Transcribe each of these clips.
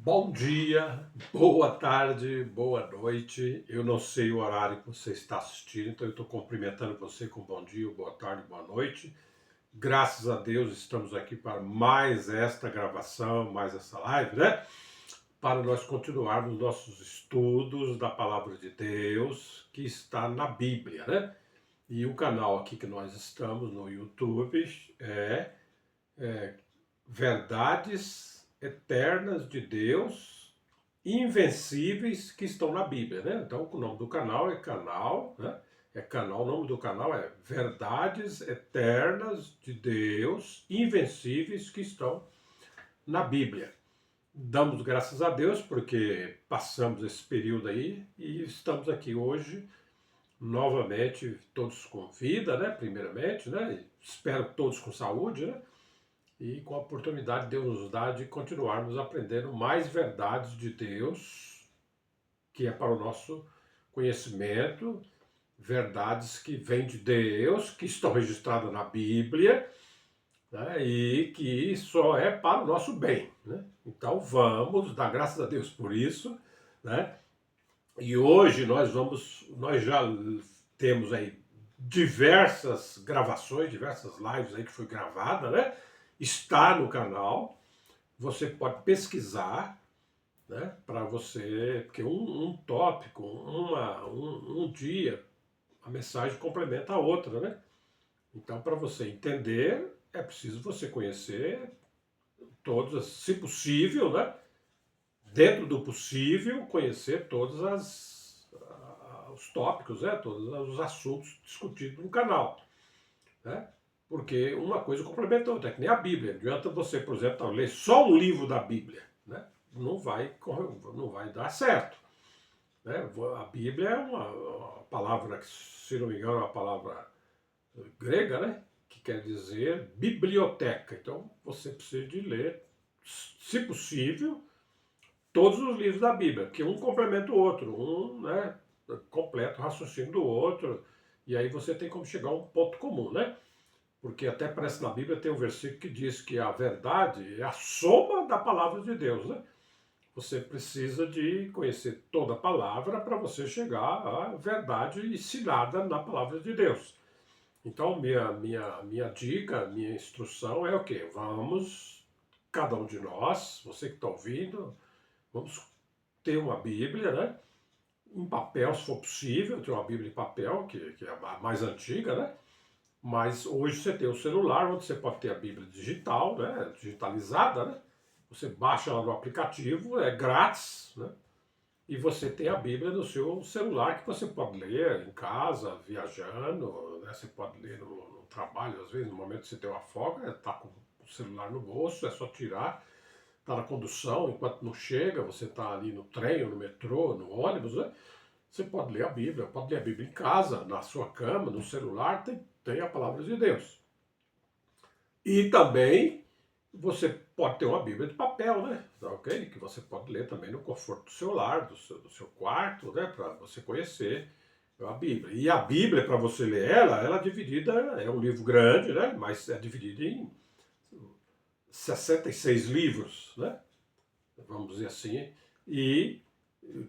Bom dia, boa tarde, boa noite. Eu não sei o horário que você está assistindo, então eu estou cumprimentando você com bom dia, boa tarde, boa noite. Graças a Deus estamos aqui para mais esta gravação, mais essa live, né? Para nós continuarmos nossos estudos da Palavra de Deus, que está na Bíblia, né? E o canal aqui que nós estamos no YouTube é Verdades Eternas de Deus Invencíveis que estão na Bíblia, né? Então o nome do canal é canal, né? O nome do canal é Verdades Eternas de Deus Invencíveis que estão na Bíblia. Damos graças a Deus porque passamos esse período aí e estamos aqui hoje novamente, todos com vida, né? Primeiramente, né? Espero que todos com saúde, né? E com a oportunidade que Deus nos dá de continuarmos aprendendo mais verdades de Deus, que é para o nosso conhecimento, verdades que vêm de Deus, que estão registradas na Bíblia, né, e que só é para o nosso bem. Né? Então vamos dar graças a Deus por isso. Né? E hoje nós já temos aí diversas gravações, diversas lives aí que foi gravada, né? Está no canal. Você pode pesquisar, né? Para você, porque um tópico, um dia, a mensagem complementa a outra, né? Então, para você entender, é preciso você conhecer todas, se possível, né? Dentro do possível, conhecer todos os tópicos, né? Todos os assuntos discutidos no canal, né? Porque uma coisa complementa a outra, é que nem a Bíblia. Não adianta você, por exemplo, ler só um livro da Bíblia, né? Não vai dar certo. Né? A Bíblia é uma palavra que, se não me engano, é uma palavra grega, né? Que quer dizer biblioteca. Então você precisa de ler, se possível, todos os livros da Bíblia, porque um complementa o outro, um, né, completa o raciocínio do outro, e aí você tem como chegar a um ponto comum, né? Porque até parece na Bíblia tem um versículo que diz que a verdade é a soma da palavra de Deus, né? Você precisa de conhecer toda a palavra para você chegar à verdade ensinada na palavra de Deus. Então, minha dica, minha instrução é o quê? Vamos, cada um de nós, você que está ouvindo, vamos ter uma Bíblia, né? Em papel, se for possível, ter uma Bíblia em papel, que é a mais antiga, né? Mas hoje você tem o celular, onde você pode ter a Bíblia digital, né? Digitalizada, né? Você baixa ela no aplicativo, é grátis, né? E você tem a Bíblia no seu celular que você pode ler em casa, viajando, né? Você pode ler no trabalho, às vezes, no momento que você tem uma folga, está com o celular no bolso, é só tirar, está na condução, enquanto não chega, você está ali no trem, ou no metrô, no ônibus, né? Você pode ler a Bíblia, pode ler a Bíblia em casa, na sua cama, no celular, tem a palavra de Deus. E também você pode ter uma Bíblia de papel, né? Tá ok? Que você pode ler também no conforto do seu lar, do seu quarto, né? Para você conhecer a Bíblia. E a Bíblia, para você ler ela é dividida, é um livro grande, né? Mas é dividida em 66 livros, né? Vamos dizer assim. E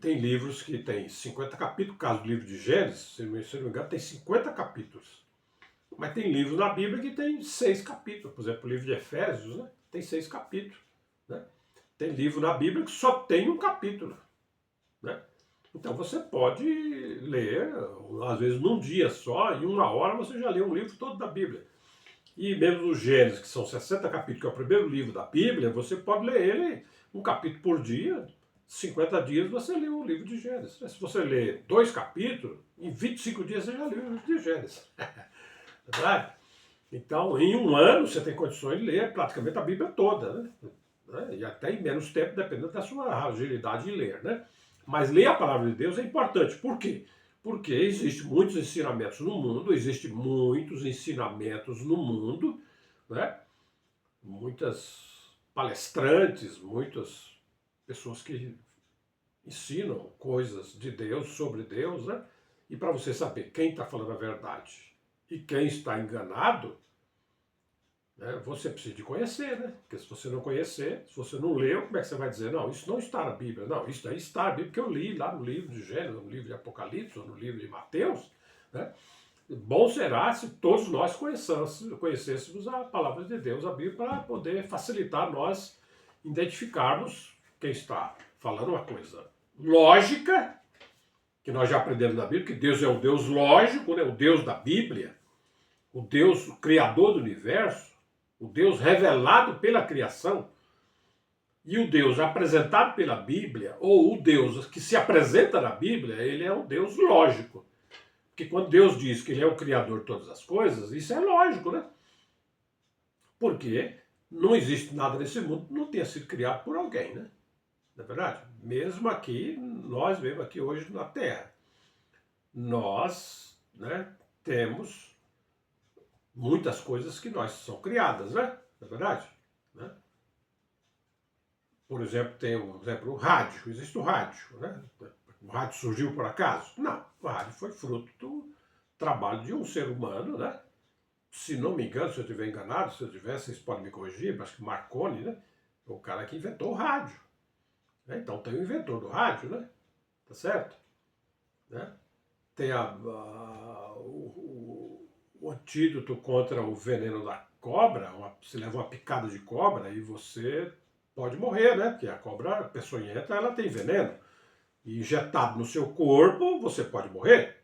tem livros que tem 50 capítulos, caso do livro de Gênesis, se não me engano, tem 50 capítulos. Mas tem livros na Bíblia que tem 6 capítulos. Por exemplo, o livro de Efésios, né, tem 6 capítulos. Né? Tem livro na Bíblia que só tem um capítulo. Né? Então você pode ler, às vezes num dia só, em uma hora você já leu um livro todo da Bíblia. E mesmo os Gênesis, que são 60 capítulos, que é o primeiro livro da Bíblia, você pode ler ele um capítulo por dia. 50 dias você lê o livro de Gênesis. Se você ler 2 capítulos, em 25 dias você já leu o livro de Gênesis. Verdade? Então, em um ano, você tem condições de ler praticamente a Bíblia toda, né? E até em menos tempo, dependendo da sua agilidade de ler, né? Mas ler a palavra de Deus é importante. Por quê? Porque existem muitos ensinamentos no mundo, né? Muitas palestrantes, muitas pessoas que ensinam coisas de Deus, sobre Deus, né? E para você saber quem está falando a verdade e quem está enganado, né? Você precisa de conhecer, né? Porque se você não conhecer, se você não leu, como é que você vai dizer, não, isso não está na Bíblia? Não, isso daí está na Bíblia, porque eu li lá no livro de Gênesis, no livro de Apocalipse, ou no livro de Mateus, né? Bom será se todos nós conhecêssemos a palavra de Deus, a Bíblia, para poder facilitar nós identificarmos quem está falando uma coisa lógica, que nós já aprendemos na Bíblia, que Deus é o Deus lógico, né? O Deus da Bíblia, o Deus o criador do universo, o Deus revelado pela criação, e o Deus apresentado pela Bíblia, ou o Deus que se apresenta na Bíblia, ele é um Deus lógico. Porque quando Deus diz que ele é o criador de todas as coisas, isso é lógico, né? Porque não existe nada nesse mundo que não tenha sido criado por alguém, né? Não é verdade? Mesmo aqui, nós mesmo aqui hoje na Terra, nós, né, temos muitas coisas que nós são criadas, né? Não é verdade? Né? Por exemplo, tem o rádio, existe o rádio, né? O rádio surgiu por acaso? Não, o rádio foi fruto do trabalho de um ser humano, né? Se não me engano, se eu estiver enganado, se eu tiver, vocês podem me corrigir, mas que Marconi, né? O cara que inventou o rádio. Né? Então tem o inventor do rádio, né? Tá certo? Né? Tem o antídoto contra o veneno da cobra, você leva uma picada de cobra e você pode morrer, né? Porque a cobra peçonhenta, ela tem veneno. E injetado no seu corpo, você pode morrer.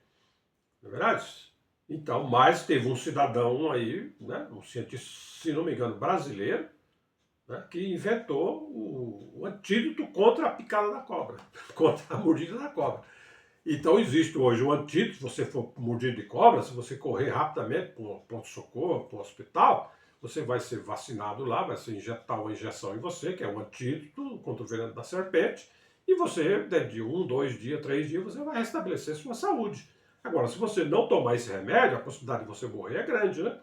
Não é verdade? Então, mas teve um cidadão aí, né, um cientista, se não me engano, brasileiro, né, que inventou o antídoto contra a picada da cobra, contra a mordida da cobra. Então existe hoje um antídoto, se você for mordido de cobra, se você correr rapidamente para um pronto-socorro, para um hospital, você vai ser vacinado lá, vai ser injetar uma injeção em você, que é um antídoto contra o veneno da serpente, e você, dentro de 1, 2 dias, 3 dias, você vai restabelecer sua saúde. Agora, se você não tomar esse remédio, a possibilidade de você morrer é grande, né?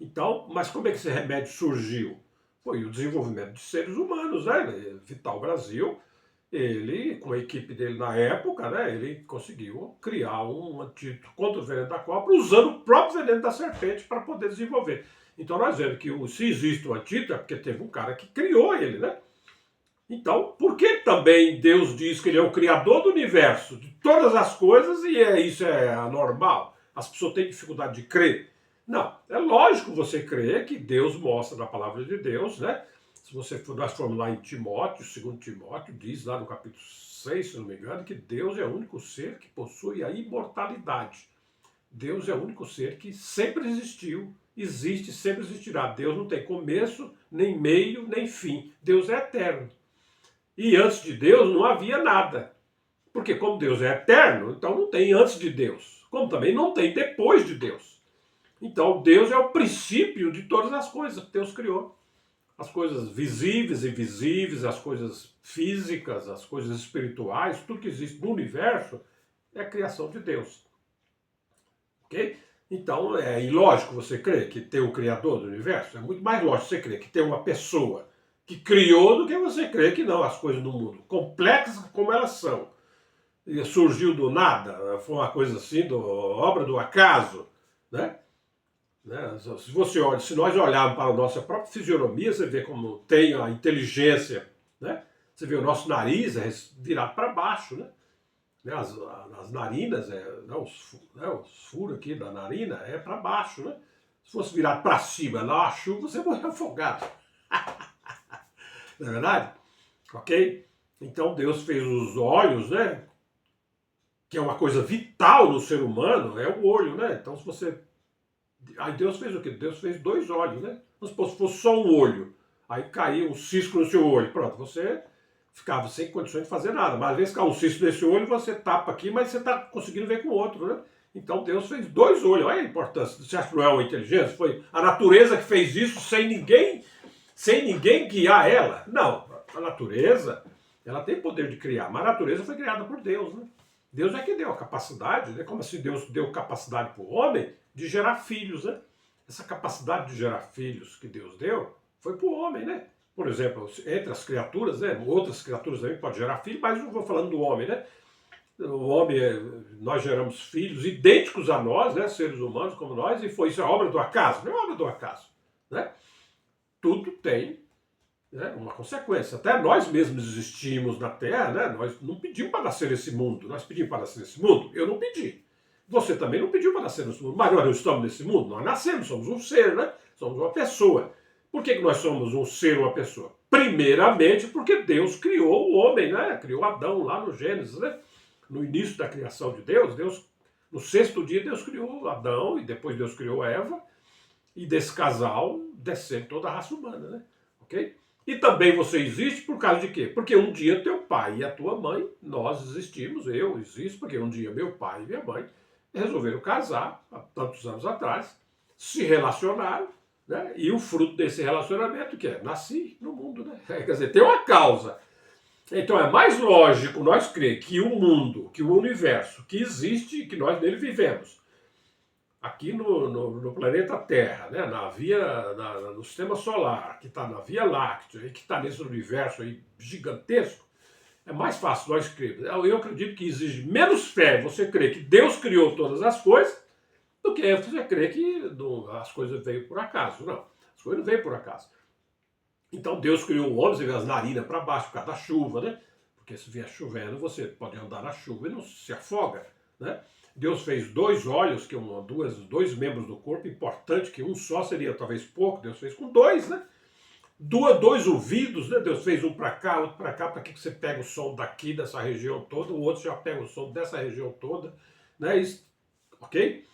Então, mas como é que esse remédio surgiu? Foi o desenvolvimento de seres humanos, né? Vital Brasil, ele, com a equipe dele na época, né, ele conseguiu criar um antídoto contra o veneno da cobra usando o próprio veneno da serpente para poder desenvolver. Então nós vemos que se existe um antídoto é porque teve um cara que criou ele, né? Então, por que também Deus diz que ele é o criador do universo, de todas as coisas, e isso é anormal? As pessoas têm dificuldade de crer? Não, é lógico você crer que Deus mostra na palavra de Deus, né? Se você for, nós formos lá em Timóteo, 2 Timóteo, diz lá no capítulo 6, se não me engano, que Deus é o único ser que possui a imortalidade. Deus é o único ser que sempre existiu, existe e sempre existirá. Deus não tem começo, nem meio, nem fim. Deus é eterno. E antes de Deus não havia nada. Porque como Deus é eterno, então não tem antes de Deus. Como também não tem depois de Deus. Então Deus é o princípio de todas as coisas que Deus criou. As coisas visíveis e invisíveis, as coisas físicas, as coisas espirituais, tudo que existe no universo é a criação de Deus. Ok? Então é ilógico você crer que tem um criador do universo. É muito mais lógico você crer que tem uma pessoa que criou do que você crer que não, as coisas do mundo, complexas como elas são, e surgiu do nada, foi uma coisa assim, obra do acaso, né? Se você olha, se nós olharmos para a nossa própria fisionomia, você vê como tem a inteligência, né? Você vê o nosso nariz é virado para baixo, né? As narinas, os furos aqui da narina é para baixo, né? Se fosse virado para cima na chuva, você morre afogado. Não é verdade? Ok? Então Deus fez os olhos, né? Que é uma coisa vital no ser humano, é o olho, né? Então se você... Aí Deus fez o quê? Deus fez 2 olhos, né? Mas se fosse só um olho, aí caía um cisco no seu olho, pronto, você ficava sem condições de fazer nada. Mas às vezes cai um cisco nesse olho, você tapa aqui, mas você está conseguindo ver com o outro, né? Então Deus fez 2 olhos, olha a importância. Você acha que não é uma inteligência? Foi a natureza que fez isso sem ninguém guiar ela? Não, a natureza, ela tem poder de criar, mas a natureza foi criada por Deus, né? Deus é que deu a capacidade, né? Como assim Deus deu capacidade para o homem de gerar filhos, né? Essa capacidade de gerar filhos que Deus deu foi para o homem, né? Por exemplo, entre as criaturas, né? Outras criaturas também podem gerar filhos, mas eu vou falando do homem, né? O homem, nós geramos filhos idênticos a nós, né? Seres humanos como nós, e foi isso a obra do acaso, não é obra do acaso, né? tudo tem, né, uma consequência. Até nós mesmos existimos na Terra, né? Nós não pedimos para nascer nesse mundo. Nós pedimos para nascer nesse mundo? Eu não pedi. Você também não pediu para nascer nesse mundo. Mas nós não estamos nesse mundo? Nós nascemos, somos um ser, né? Somos uma pessoa. Por que nós somos um ser, uma pessoa? Primeiramente porque Deus criou o homem, né? Criou Adão lá no Gênesis, né? No início da criação de Deus, no sexto dia Deus criou Adão e depois Deus criou Eva, e desse casal descendo toda a raça humana, né? Ok? E também você existe por causa de quê? Porque um dia teu pai e a tua mãe, nós existimos, eu existo, porque um dia meu pai e minha mãe resolveram casar, há tantos anos atrás, se relacionaram, né? E o fruto desse relacionamento, que é, nasci no mundo, né? Quer dizer, tem uma causa. Então é mais lógico nós crer que o mundo, que o universo, que existe, que nós nele vivemos, aqui no planeta Terra, né, no sistema solar, que está na Via Láctea e que está nesse universo aí gigantesco, é mais fácil nós crermos. Eu acredito que exige menos fé você crer que Deus criou todas as coisas do que você crer que as coisas veio por acaso. Não, as coisas não veio por acaso. Então Deus criou o homem, você vê as narinas para baixo por causa da chuva, né? Porque se vier chovendo, você pode andar na chuva e não se afoga, né? Deus fez dois olhos, que dois membros do corpo, importante, que um só seria talvez pouco, Deus fez com dois, né? Dois ouvidos, né? Deus fez um para cá, outro para cá, para que você pega o som daqui, dessa região toda, o outro já pega o som dessa região toda, né? Isso, ok?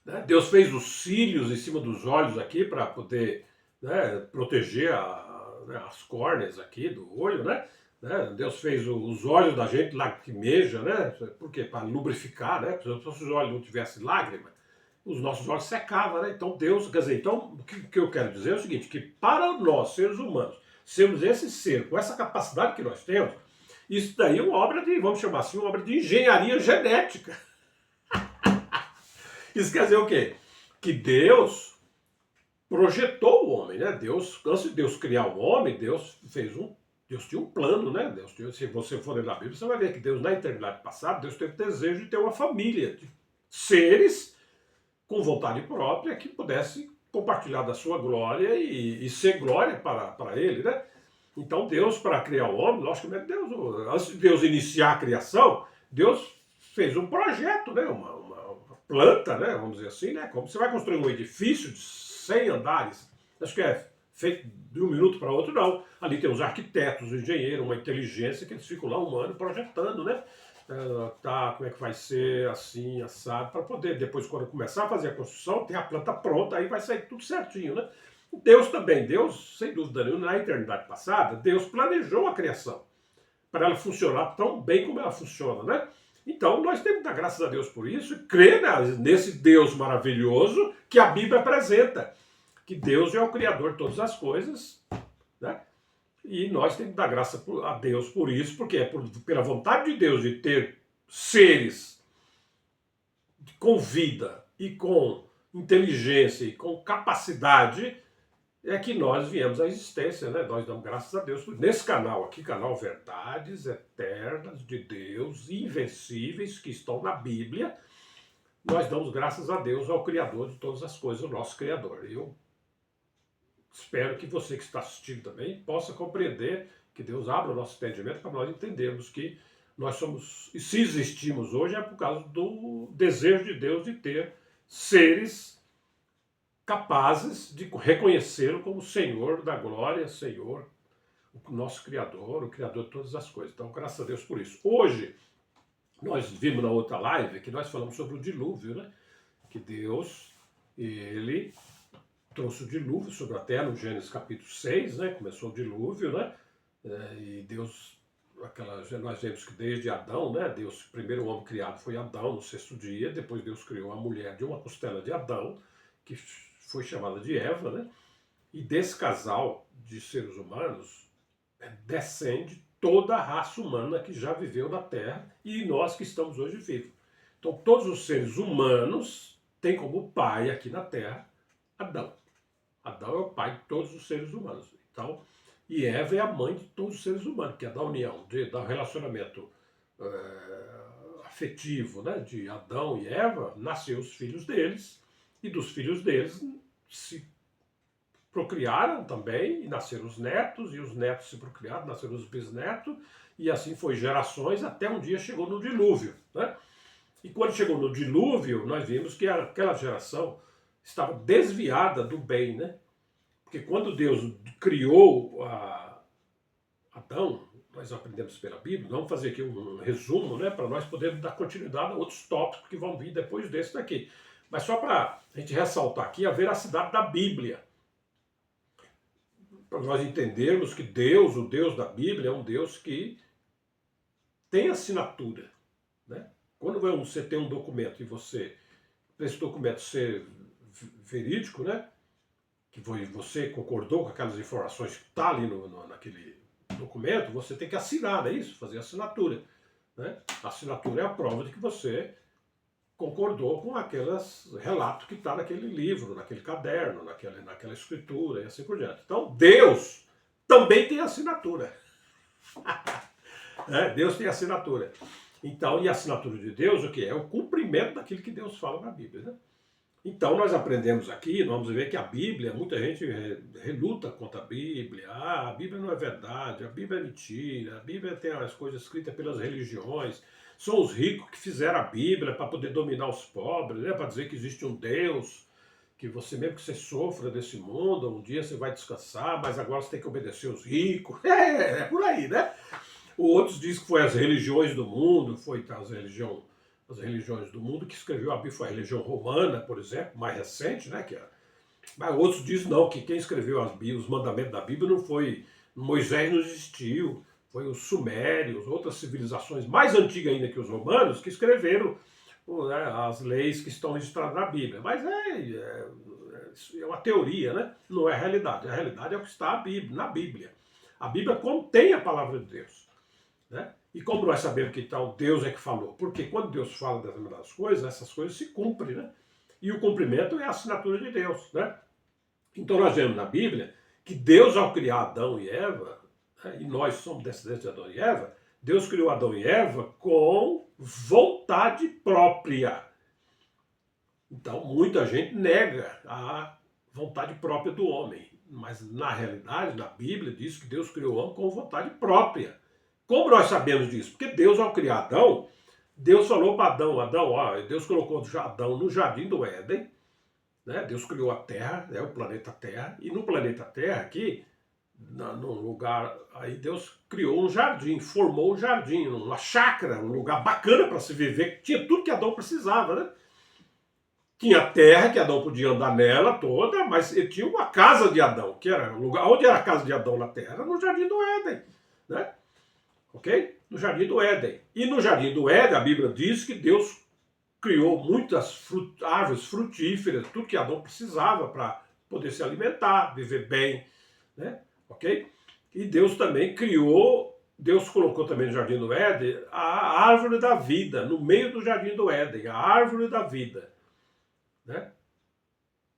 Né? Deus fez os cílios em cima dos olhos aqui para poder, né, proteger né, as córneas aqui do olho, né? Deus fez os olhos da gente lacrimeja, né? Por quê? Para lubrificar, né? Se os olhos não tivessem lágrima, os nossos olhos secavam, né? Então Deus, quer dizer, então o que eu quero dizer é o seguinte, que para nós, seres humanos, sermos esse ser, com essa capacidade que nós temos, isso daí é uma obra de, vamos chamar assim, uma obra de engenharia genética. Isso quer dizer o quê? Que Deus projetou o homem, né? Antes de Deus criar o homem, Deus tinha um plano, né? Se você for ler na Bíblia, você vai ver que Deus, na eternidade passada, Deus teve desejo de ter uma família de seres com vontade própria que pudesse compartilhar da sua glória e ser glória para ele, né? Então Deus, para criar o homem, logicamente, antes de Deus iniciar a criação, Deus fez um projeto, né? Uma planta, né? Vamos dizer assim, né? Como você vai construir um edifício de 100 andares, acho que é feito de um minuto para outro, não. Ali tem os arquitetos, os engenheiros, uma inteligência que eles ficam lá um ano projetando, né? Como é que vai ser, assim, assado, para poder, depois, quando começar a fazer a construção, ter a planta pronta, aí vai sair tudo certinho, né? Deus também, Deus, sem dúvida nenhuma, na eternidade passada, Deus planejou a criação para ela funcionar tão bem como ela funciona, né? Então, nós temos que dar graças a Deus por isso e crer nesse Deus maravilhoso que a Bíblia apresenta, que Deus é o Criador de todas as coisas, né? E nós temos que dar graças a Deus por isso, porque é pela vontade de Deus de ter seres com vida e com inteligência e com capacidade é que nós viemos à existência, né? Nós damos graças a Deus nesse canal aqui, canal Verdades Eternas de Deus, invencíveis, que estão na Bíblia. Nós damos graças a Deus, ao Criador de todas as coisas, o nosso Criador. Eu espero que você que está assistindo também possa compreender, que Deus abra o nosso entendimento para nós entendermos que nós somos, e se existimos hoje, é por causa do desejo de Deus de ter seres capazes de reconhecê-lo como Senhor da glória, Senhor, o nosso Criador, o Criador de todas as coisas. Então, graças a Deus por isso. Hoje, nós vimos na outra live que nós falamos sobre o dilúvio, né? Que Deus, ele trouxe o dilúvio sobre a terra, no Gênesis capítulo 6, né? Começou o dilúvio, né? E Deus, nós vemos que desde Adão, né? Deus, o primeiro homem criado foi Adão, no sexto dia, depois Deus criou a mulher de uma costela de Adão, que foi chamada de Eva, né? E desse casal de seres humanos descende toda a raça humana que já viveu na Terra e nós que estamos hoje vivos. Então todos os seres humanos têm como pai aqui na Terra Adão. Adão é o pai de todos os seres humanos. Então, e Eva é a mãe de todos os seres humanos, que é da união, do relacionamento afetivo, né, de Adão e Eva, nasceu os filhos deles, e dos filhos deles se procriaram também, e nasceram os netos, e os netos se procriaram, nasceram os bisnetos, e assim foi gerações, até um dia chegou no dilúvio, né? E quando chegou no dilúvio, nós vimos que aquela geração estava desviada do bem, né? Porque quando Deus criou Adão, nós aprendemos pela Bíblia, vamos fazer aqui um resumo, né, para nós podermos dar continuidade a outros tópicos que vão vir depois desse daqui. Mas só para a gente ressaltar aqui a veracidade da Bíblia, para nós entendermos que Deus, o Deus da Bíblia, é um Deus que tem assinatura, né? Quando você tem um documento e esse documento ser verídico, né, que você concordou com aquelas informações que está ali naquele documento, você tem que assinar, não é isso? Fazer assinatura, né? A assinatura é a prova de que você concordou com aqueles relatos que está naquele livro, naquele caderno, naquela escritura e assim por diante. Então, Deus também tem assinatura. Deus tem assinatura. Então, e a assinatura de Deus, o que é? O cumprimento daquilo que Deus fala na Bíblia, né? Então, nós aprendemos aqui, nós vamos ver que a Bíblia, muita gente reluta contra a Bíblia. Ah, a Bíblia não é verdade, a Bíblia é mentira, a Bíblia tem as coisas escritas pelas religiões. São os ricos que fizeram a Bíblia para poder dominar os pobres, né? Para dizer que existe um Deus, que você, mesmo que você sofra desse mundo, um dia você vai descansar, mas agora você tem que obedecer os ricos. É por aí, né? Outros dizem que foi as religiões do mundo, foi as religiões do mundo que escreveu a Bíblia, foi a religião romana, por exemplo, mais recente, né? Mas outros dizem não, que quem escreveu os mandamentos da Bíblia não foi Moisés, não existiu, foi os sumérios, outras civilizações mais antigas ainda que os romanos, que escreveram, né, as leis que estão registradas na Bíblia. Mas é uma teoria, né? Não é a realidade. A realidade é o que está na Bíblia. A Bíblia contém a palavra de Deus, né? E como nós sabemos que tal Deus é que falou? Porque quando Deus fala determinadas coisas, essas coisas se cumprem, né? E o cumprimento é a assinatura de Deus, né? Então nós vemos na Bíblia que Deus, ao criar Adão e Eva, né, e nós somos descendentes de Adão e Eva, Deus criou Adão e Eva com vontade própria. Então muita gente nega a vontade própria do homem. Mas na realidade, na Bíblia, diz que Deus criou o homem com vontade própria. Como nós sabemos disso? Porque Deus, ao criar Adão, Deus falou para Adão, Deus colocou Adão no jardim do Éden, né? Deus criou a Terra, né? O planeta Terra, e no planeta Terra aqui, num lugar, aí Deus criou um jardim, formou um jardim, uma chácara, um lugar bacana para se viver, que tinha tudo que Adão precisava, né? Tinha terra, que Adão podia andar nela toda, mas ele tinha uma casa de Adão, que era o lugar, onde era a casa de Adão na Terra? Era no jardim do Éden, né? Ok? No Jardim do Éden. E no Jardim do Éden, a Bíblia diz que Deus criou muitas árvores frutíferas, tudo que Adão precisava para poder se alimentar, viver bem, né? Ok? E Deus também Deus colocou também no Jardim do Éden a árvore da vida, no meio do Jardim do Éden, a árvore da vida, né?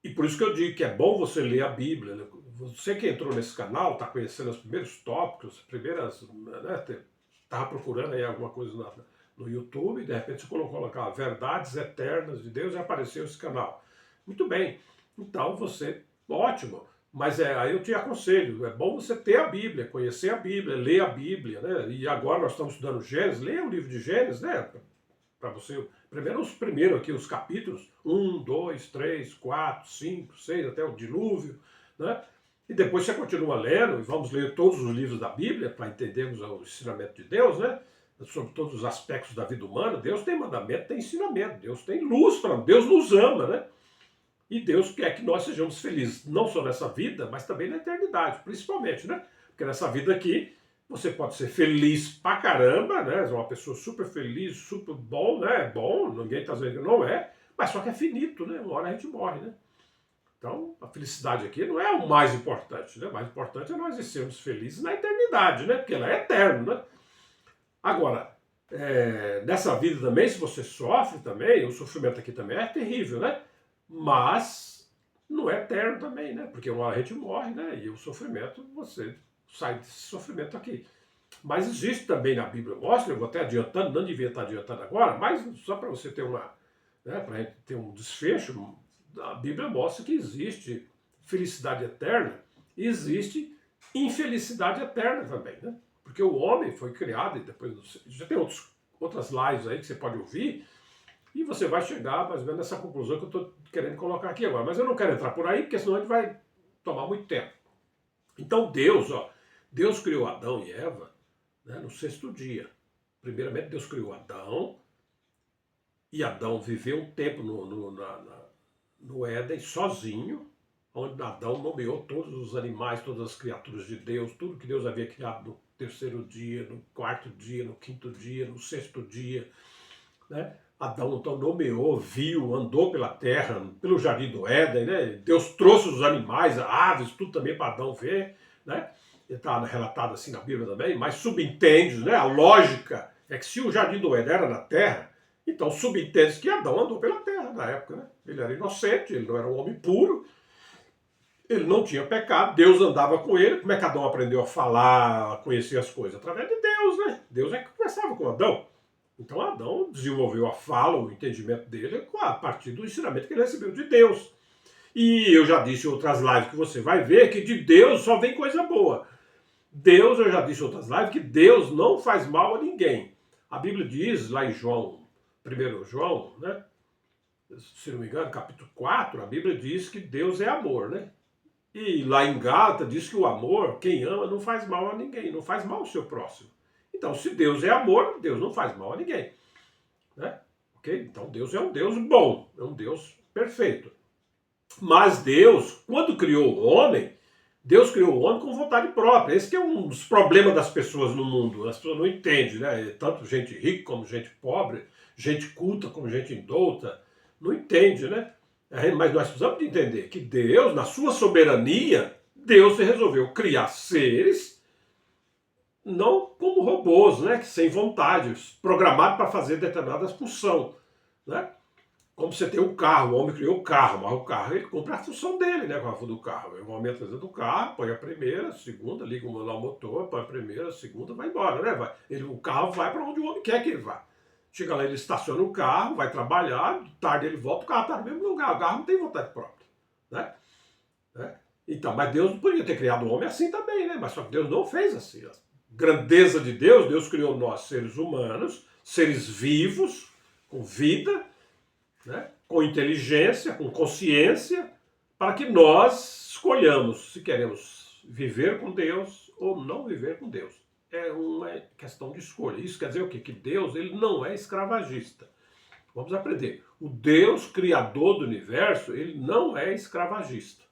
E por isso que eu digo que é bom você ler a Bíblia, né? Você que entrou nesse canal, está conhecendo os primeiros tópicos, as primeiras, né, estava procurando aí alguma coisa no YouTube, e de repente você colocou lá, Verdades Eternas de Deus, e apareceu esse canal. Muito bem, então ótimo, mas aí eu te aconselho, é bom você ter a Bíblia, conhecer a Bíblia, ler a Bíblia, né? E agora nós estamos estudando Gênesis, leia o livro de Gênesis, né? Para você, primeiro aqui os capítulos, 1, 2, 3, 4, 5, 6, até o dilúvio, né? E depois você continua lendo, e vamos ler todos os livros da Bíblia para entendermos o ensinamento de Deus, né? Sobre todos os aspectos da vida humana. Deus tem mandamento, tem ensinamento, Deus tem luz para nós, Deus nos ama, né? E Deus quer que nós sejamos felizes, não só nessa vida, mas também na eternidade, principalmente, né? Porque nessa vida aqui, você pode ser feliz pra caramba, né? Uma pessoa super feliz, super bom, né? É bom, ninguém está dizendo que não é, mas só que é finito, né? Uma hora a gente morre, né? Então, a felicidade aqui não é o mais importante, né? O mais importante é nós sermos felizes na eternidade, né? Porque ela é eterna, né? Agora, nessa vida também, se você sofre também, o sofrimento aqui também é terrível, né? Mas não é eterno também, né? Porque uma hora a gente morre, né? E o sofrimento, você sai desse sofrimento aqui. Mas existe também na Bíblia, mostra, eu vou até adiantando, não devia estar adiantando agora, mas só para você ter né, para ter um desfecho, a Bíblia mostra que existe felicidade eterna, existe infelicidade eterna também, né? Porque o homem foi criado, e depois já tem outras lives aí que você pode ouvir, e você vai chegar mais ou menos nessa conclusão que eu estou querendo colocar aqui agora. Mas eu não quero entrar por aí, porque senão a gente vai tomar muito tempo. Então Deus criou Adão e Eva, né, no sexto dia. Primeiramente Deus criou Adão, e Adão viveu um tempo no Éden sozinho, onde Adão nomeou todos os animais, todas as criaturas de Deus, tudo que Deus havia criado no terceiro dia, no quarto dia, no quinto dia, no sexto dia, né? Adão então nomeou, viu, andou pela terra, pelo jardim do Éden, né? Deus trouxe os animais, aves, tudo também para Adão ver, né? Está relatado assim na Bíblia também, mas subentende, né? A lógica é que se o jardim do Éden era na terra, então subentende que Adão andou pela terra na época, né? Ele era inocente, ele não era um homem puro, ele não tinha pecado, Deus andava com ele. Como é que Adão aprendeu a falar, a conhecer as coisas? Através de Deus, né? Deus é que conversava com Adão. Então Adão desenvolveu a fala, o entendimento dele a partir do ensinamento que ele recebeu de Deus. E eu já disse em outras lives que você vai ver que de Deus só vem coisa boa. Deus, eu já disse em outras lives, que Deus não faz mal a ninguém. A Bíblia diz lá em João, 1 João, né? Se não me engano, capítulo 4, a Bíblia diz que Deus é amor, né? E lá em Gálatas diz que o amor, quem ama, não faz mal a ninguém, não faz mal ao seu próximo. Então, se Deus é amor, Deus não faz mal a ninguém, né? Ok? Então, Deus é um Deus bom, é um Deus perfeito. Mas Deus, quando criou o homem, Deus criou o homem com vontade própria. Esse que é um dos problemas das pessoas no mundo. As pessoas não entendem, né? Tanto gente rica como gente pobre, gente culta como gente indouta, não entende, né? Mas nós precisamos de entender que Deus, na sua soberania, Deus resolveu criar seres não como robôs, né, sem vontade, programados para fazer determinadas funções, né? Como você tem um carro, o homem criou o carro, mas o carro ele cumpre a função dele, né, com a função do carro. Ele aumenta dentro do carro, põe a primeira, a segunda, liga lá o motor, põe a primeira, a segunda, vai embora, né? O carro vai para onde o homem quer que ele vá. Chega lá, ele estaciona o carro, vai trabalhar, tarde ele volta, o carro está no mesmo lugar, o carro não tem vontade própria, né? Então, mas Deus não podia ter criado o homem assim também, né? Mas só que Deus não fez assim. A grandeza de Deus, Deus criou nós, seres humanos, seres vivos, com vida, né? Com inteligência, com consciência, para que nós escolhamos se queremos viver com Deus ou não viver com Deus. É uma questão de escolha. Isso quer dizer o quê? Que Deus ele não é escravagista. Vamos aprender. O Deus criador do universo, ele não é escravagista.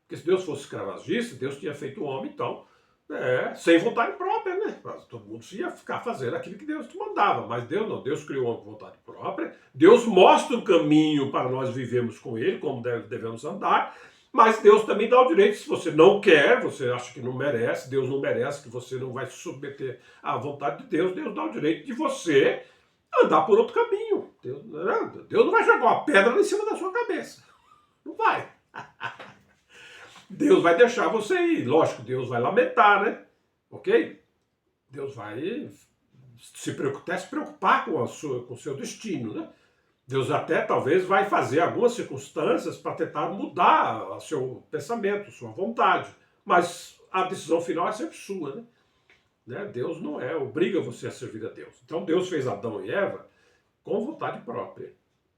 Porque se Deus fosse escravagista, Deus tinha feito o homem, então, sem vontade própria, né? Todo mundo ia ficar fazendo aquilo que Deus te mandava. Mas Deus não. Deus criou o homem com vontade própria. Deus mostra o caminho para nós vivermos com ele, como devemos andar. Mas Deus também dá o direito, se você não quer, você acha que não merece, Deus não merece, que você não vai se submeter à vontade de Deus, Deus dá o direito de você andar por outro caminho. Deus não vai jogar uma pedra em cima da sua cabeça. Não vai. Deus vai deixar você ir. Lógico, Deus vai lamentar, né? Ok? Deus vai se preocupar com o seu destino, né? Deus até talvez vai fazer algumas circunstâncias para tentar mudar o seu pensamento, sua vontade. Mas a decisão final é sempre sua, né? Deus não obriga você a servir a Deus. Então Deus fez Adão e Eva com vontade própria,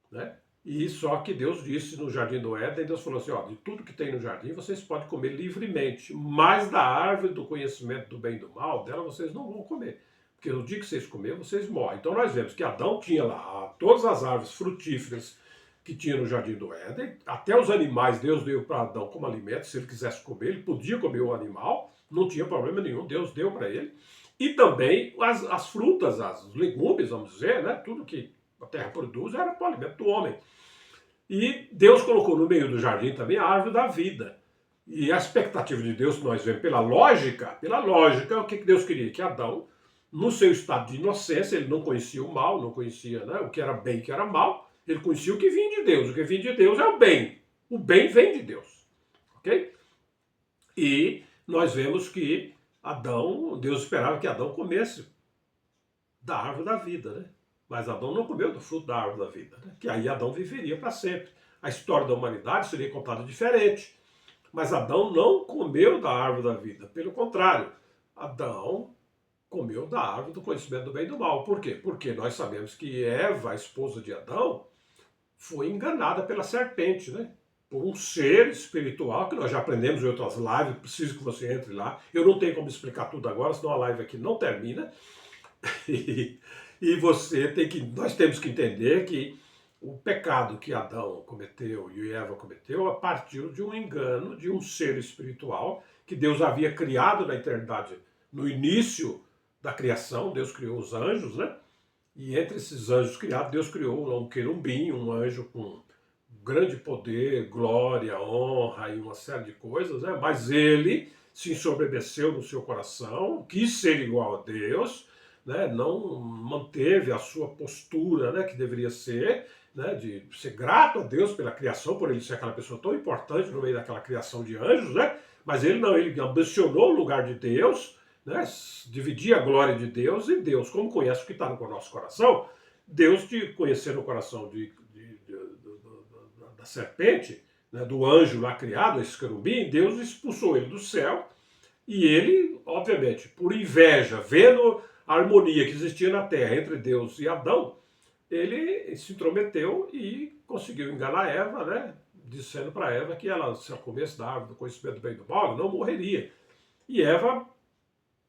né? E só que Deus disse no jardim do Éden, Deus falou assim, ó, de tudo que tem no jardim vocês podem comer livremente, mas da árvore do conhecimento do bem e do mal, dela vocês não vão comer. Porque no dia que vocês comerem, vocês morrem. Então nós vemos que Adão tinha lá todas as árvores frutíferas que tinha no jardim do Éden, até os animais Deus deu para Adão como alimento, se ele quisesse comer, ele podia comer o animal, não tinha problema nenhum, Deus deu para ele. E também as frutas, os legumes, vamos dizer, né? Tudo que a terra produz era para o alimento do homem. E Deus colocou no meio do jardim também a árvore da vida. E a expectativa de Deus que nós vemos pela lógica, o que Deus queria? Que Adão, no seu estado de inocência, ele não conhecia o mal, não conhecia, né, o que era bem e o que era mal, ele conhecia o que vinha de Deus. O que vinha de Deus é o bem. O bem vem de Deus. Ok? E nós vemos que Deus esperava que Adão comesse da árvore da vida, né? Mas Adão não comeu do fruto da árvore da vida, né? Que aí Adão viveria para sempre. A história da humanidade seria contada diferente. Mas Adão não comeu da árvore da vida. Pelo contrário, Adão comeu da árvore do conhecimento do bem e do mal. Por quê? Porque nós sabemos que Eva, a esposa de Adão, foi enganada pela serpente, né? Por um ser espiritual, que nós já aprendemos em outras lives, preciso que você entre lá. Eu não tenho como explicar tudo agora, senão a live aqui não termina. E você tem que, nós temos que entender que o pecado que Adão cometeu e Eva cometeu a partir de um engano de um ser espiritual que Deus havia criado na eternidade. No início da criação, Deus criou os anjos, né? E entre esses anjos criados, Deus criou um querubim, um anjo com grande poder, glória, honra e uma série de coisas, né? Mas ele se ensoberbeceu no seu coração, quis ser igual a Deus, né? Não manteve a sua postura, né, que deveria ser, né, de ser grato a Deus pela criação, por ele ser aquela pessoa tão importante no meio daquela criação de anjos, né? Mas ele não, ele ambicionou o lugar de Deus, né? Dividir a glória de Deus, e Deus, como conhece o que está no nosso coração, Deus te conhecer no coração da serpente, né, do anjo lá criado, esse querubim, Deus expulsou ele do céu, e ele, obviamente, por inveja, vendo a harmonia que existia na terra entre Deus e Adão, ele se intrometeu e conseguiu enganar Eva, né, dizendo para Eva que ela, se ela comesse da árvore do conhecimento do bem e do mal, ela não morreria. E Eva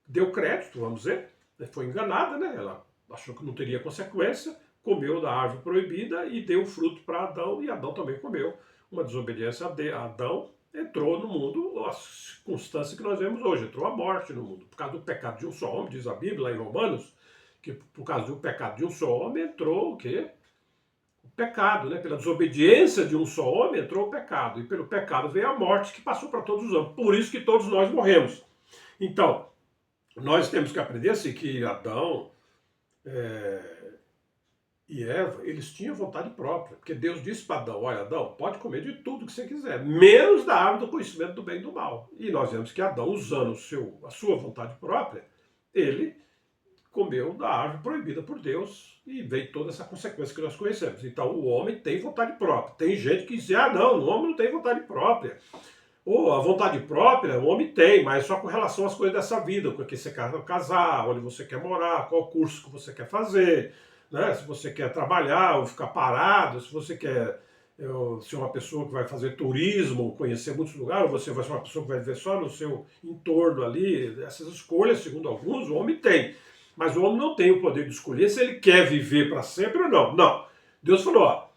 deu crédito, vamos dizer, foi enganada, né? Ela achou que não teria consequência, comeu da árvore proibida e deu fruto para Adão, e Adão também comeu. Uma desobediência a Adão, entrou no mundo a circunstância que nós vemos hoje, entrou a morte no mundo. Por causa do pecado de um só homem, diz a Bíblia lá em Romanos, que por causa do pecado de um só homem entrou o quê? O pecado, né? Pela desobediência de um só homem entrou o pecado, e pelo pecado veio a morte que passou para todos os homens. Por isso que todos nós morremos. Então, nós temos que aprender assim, que Adão e Eva, eles tinham vontade própria, porque Deus disse para Adão, olha Adão, pode comer de tudo que você quiser, menos da árvore do conhecimento do bem e do mal. E nós vemos que Adão, usando a sua vontade própria, ele comeu da árvore proibida por Deus e veio toda essa consequência que nós conhecemos. Então o homem tem vontade própria. Tem gente que diz, não, o homem não tem vontade própria. Ou a vontade própria, o homem tem, mas só com relação às coisas dessa vida, com que você quer casar, onde você quer morar, qual curso que você quer fazer, né? Se você quer trabalhar ou ficar parado, se você quer ser uma pessoa que vai fazer turismo, conhecer muitos lugares, ou você vai ser uma pessoa que vai viver só no seu entorno ali, essas escolhas, segundo alguns, o homem tem. Mas o homem não tem o poder de escolher se ele quer viver para sempre ou não. Não. Deus falou, ó,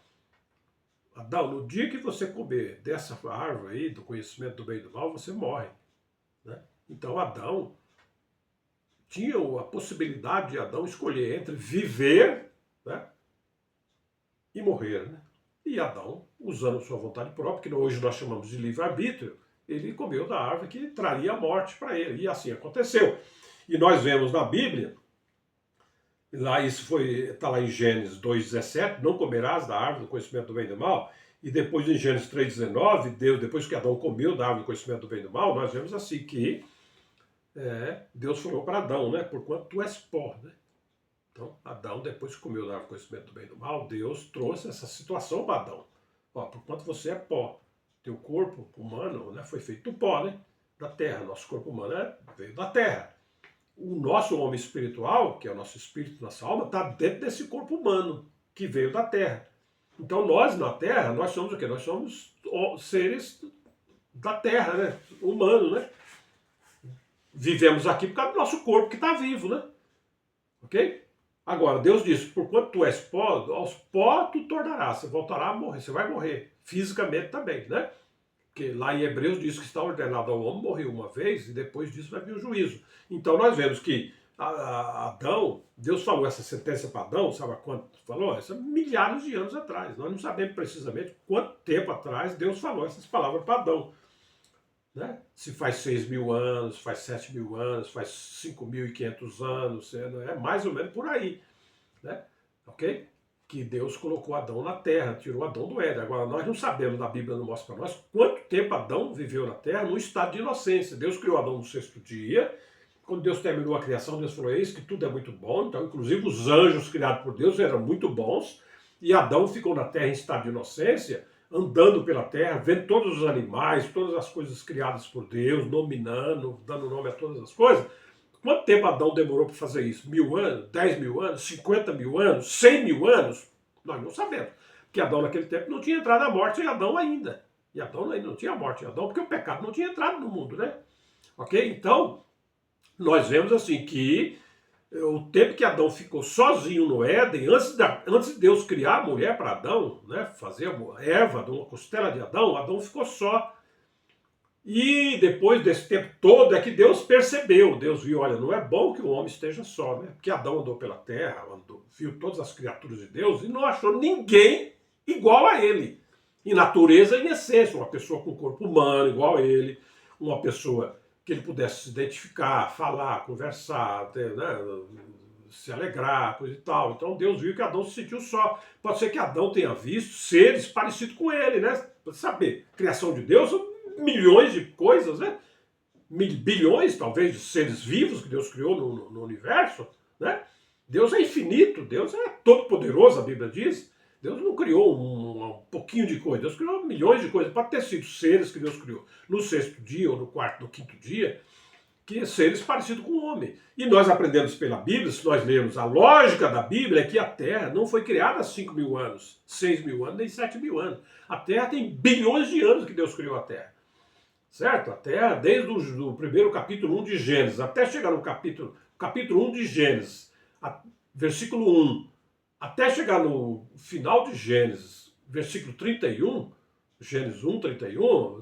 Adão, no dia que você comer dessa árvore aí, do conhecimento do bem e do mal, você morre. Né? Então Adão tinha a possibilidade de Adão escolher entre viver, né, e morrer. Né? E Adão, usando sua vontade própria, que hoje nós chamamos de livre-arbítrio, ele comeu da árvore que traria a morte para ele. E assim aconteceu. E nós vemos na Bíblia, lá isso está lá em Gênesis 2,17, não comerás da árvore do conhecimento do bem e do mal. E depois em Gênesis 3,19, depois que Adão comeu da árvore do conhecimento do bem e do mal, nós vemos assim que Deus falou para Adão, né? Porquanto tu és pó, né? Então, Adão, depois que comeu da árvore do conhecimento do bem e do mal, Deus trouxe essa situação para Adão. Ó, porquanto você é pó, teu corpo humano, né, foi feito do pó, né? Da terra. Nosso corpo humano veio da terra. O nosso homem espiritual, que é o nosso espírito, nossa alma, está dentro desse corpo humano, que veio da terra. Então nós na terra, nós somos o quê? Nós somos seres da terra, né? Humanos, né? Vivemos aqui por causa do nosso corpo que está vivo, né? Ok? Agora, Deus disse, porquanto tu és pó, aos pó tu tornarás, você voltará a morrer, você vai morrer, fisicamente também, né? Porque lá em Hebreus diz que está ordenado ao homem morrer uma vez e depois disso vai vir o juízo. Então nós vemos que Adão, Deus falou essa sentença para Adão, sabe há quanto falou? Isso milhares de anos atrás. Nós não sabemos precisamente quanto tempo atrás Deus falou essas palavras para Adão. Né? Se faz 6.000 anos, faz 7.000 anos, faz 5.500 anos, é mais ou menos por aí. Né? Ok? Que Deus colocou Adão na terra, tirou Adão do Éden. Agora, nós não sabemos, a Bíblia não mostra para nós, quanto tempo Adão viveu na terra no estado de inocência. Deus criou Adão no sexto dia. Quando Deus terminou a criação, Deus falou, eis que tudo é muito bom. Então, inclusive, os anjos criados por Deus eram muito bons. E Adão ficou na terra em estado de inocência andando pela terra, vendo todos os animais, todas as coisas criadas por Deus, nominando, dando nome a todas as coisas. Quanto tempo Adão demorou para fazer isso? 1.000 anos? 10.000 anos? 50.000 anos? 100.000 anos? Nós não sabemos. Porque Adão naquele tempo não tinha entrado a morte em Adão ainda. E Adão ainda não tinha morte em Adão, porque o pecado não tinha entrado no mundo, né? Ok? Então, nós vemos assim que o tempo que Adão ficou sozinho no Éden, antes de Deus criar a mulher para Adão, né, fazer a Eva de uma costela de Adão, Adão ficou só. E depois desse tempo todo é que Deus percebeu, Deus viu, olha, não é bom que o homem esteja só, né? Porque Adão andou pela terra, viu todas as criaturas de Deus e não achou ninguém igual a ele. Em natureza e em essência, uma pessoa com corpo humano igual a ele, uma pessoa que ele pudesse se identificar, falar, conversar, né, se alegrar, coisa e tal. Então Deus viu que Adão se sentiu só. Pode ser que Adão tenha visto seres parecidos com ele, né? Para saber, criação de Deus são milhões de coisas, né? Bilhões, talvez, de seres vivos que Deus criou no universo, né? Deus é infinito, Deus é todo poderoso, a Bíblia diz. Deus não criou um pouquinho de coisa, Deus criou milhões de coisas. Pode ter sido seres que Deus criou no sexto dia, ou no quarto, no quinto dia, que é seres parecidos com o homem. E nós aprendemos pela Bíblia, se nós lermos a lógica da Bíblia, é que a Terra não foi criada há 5.000 anos, 6.000 anos, nem 7.000 anos. A Terra tem bilhões de anos que Deus criou a Terra. Certo? A Terra, desde o primeiro capítulo 1 de Gênesis, até chegar no capítulo 1 de Gênesis, versículo 1, até chegar no final de Gênesis, versículo 31, Gênesis 1, 31,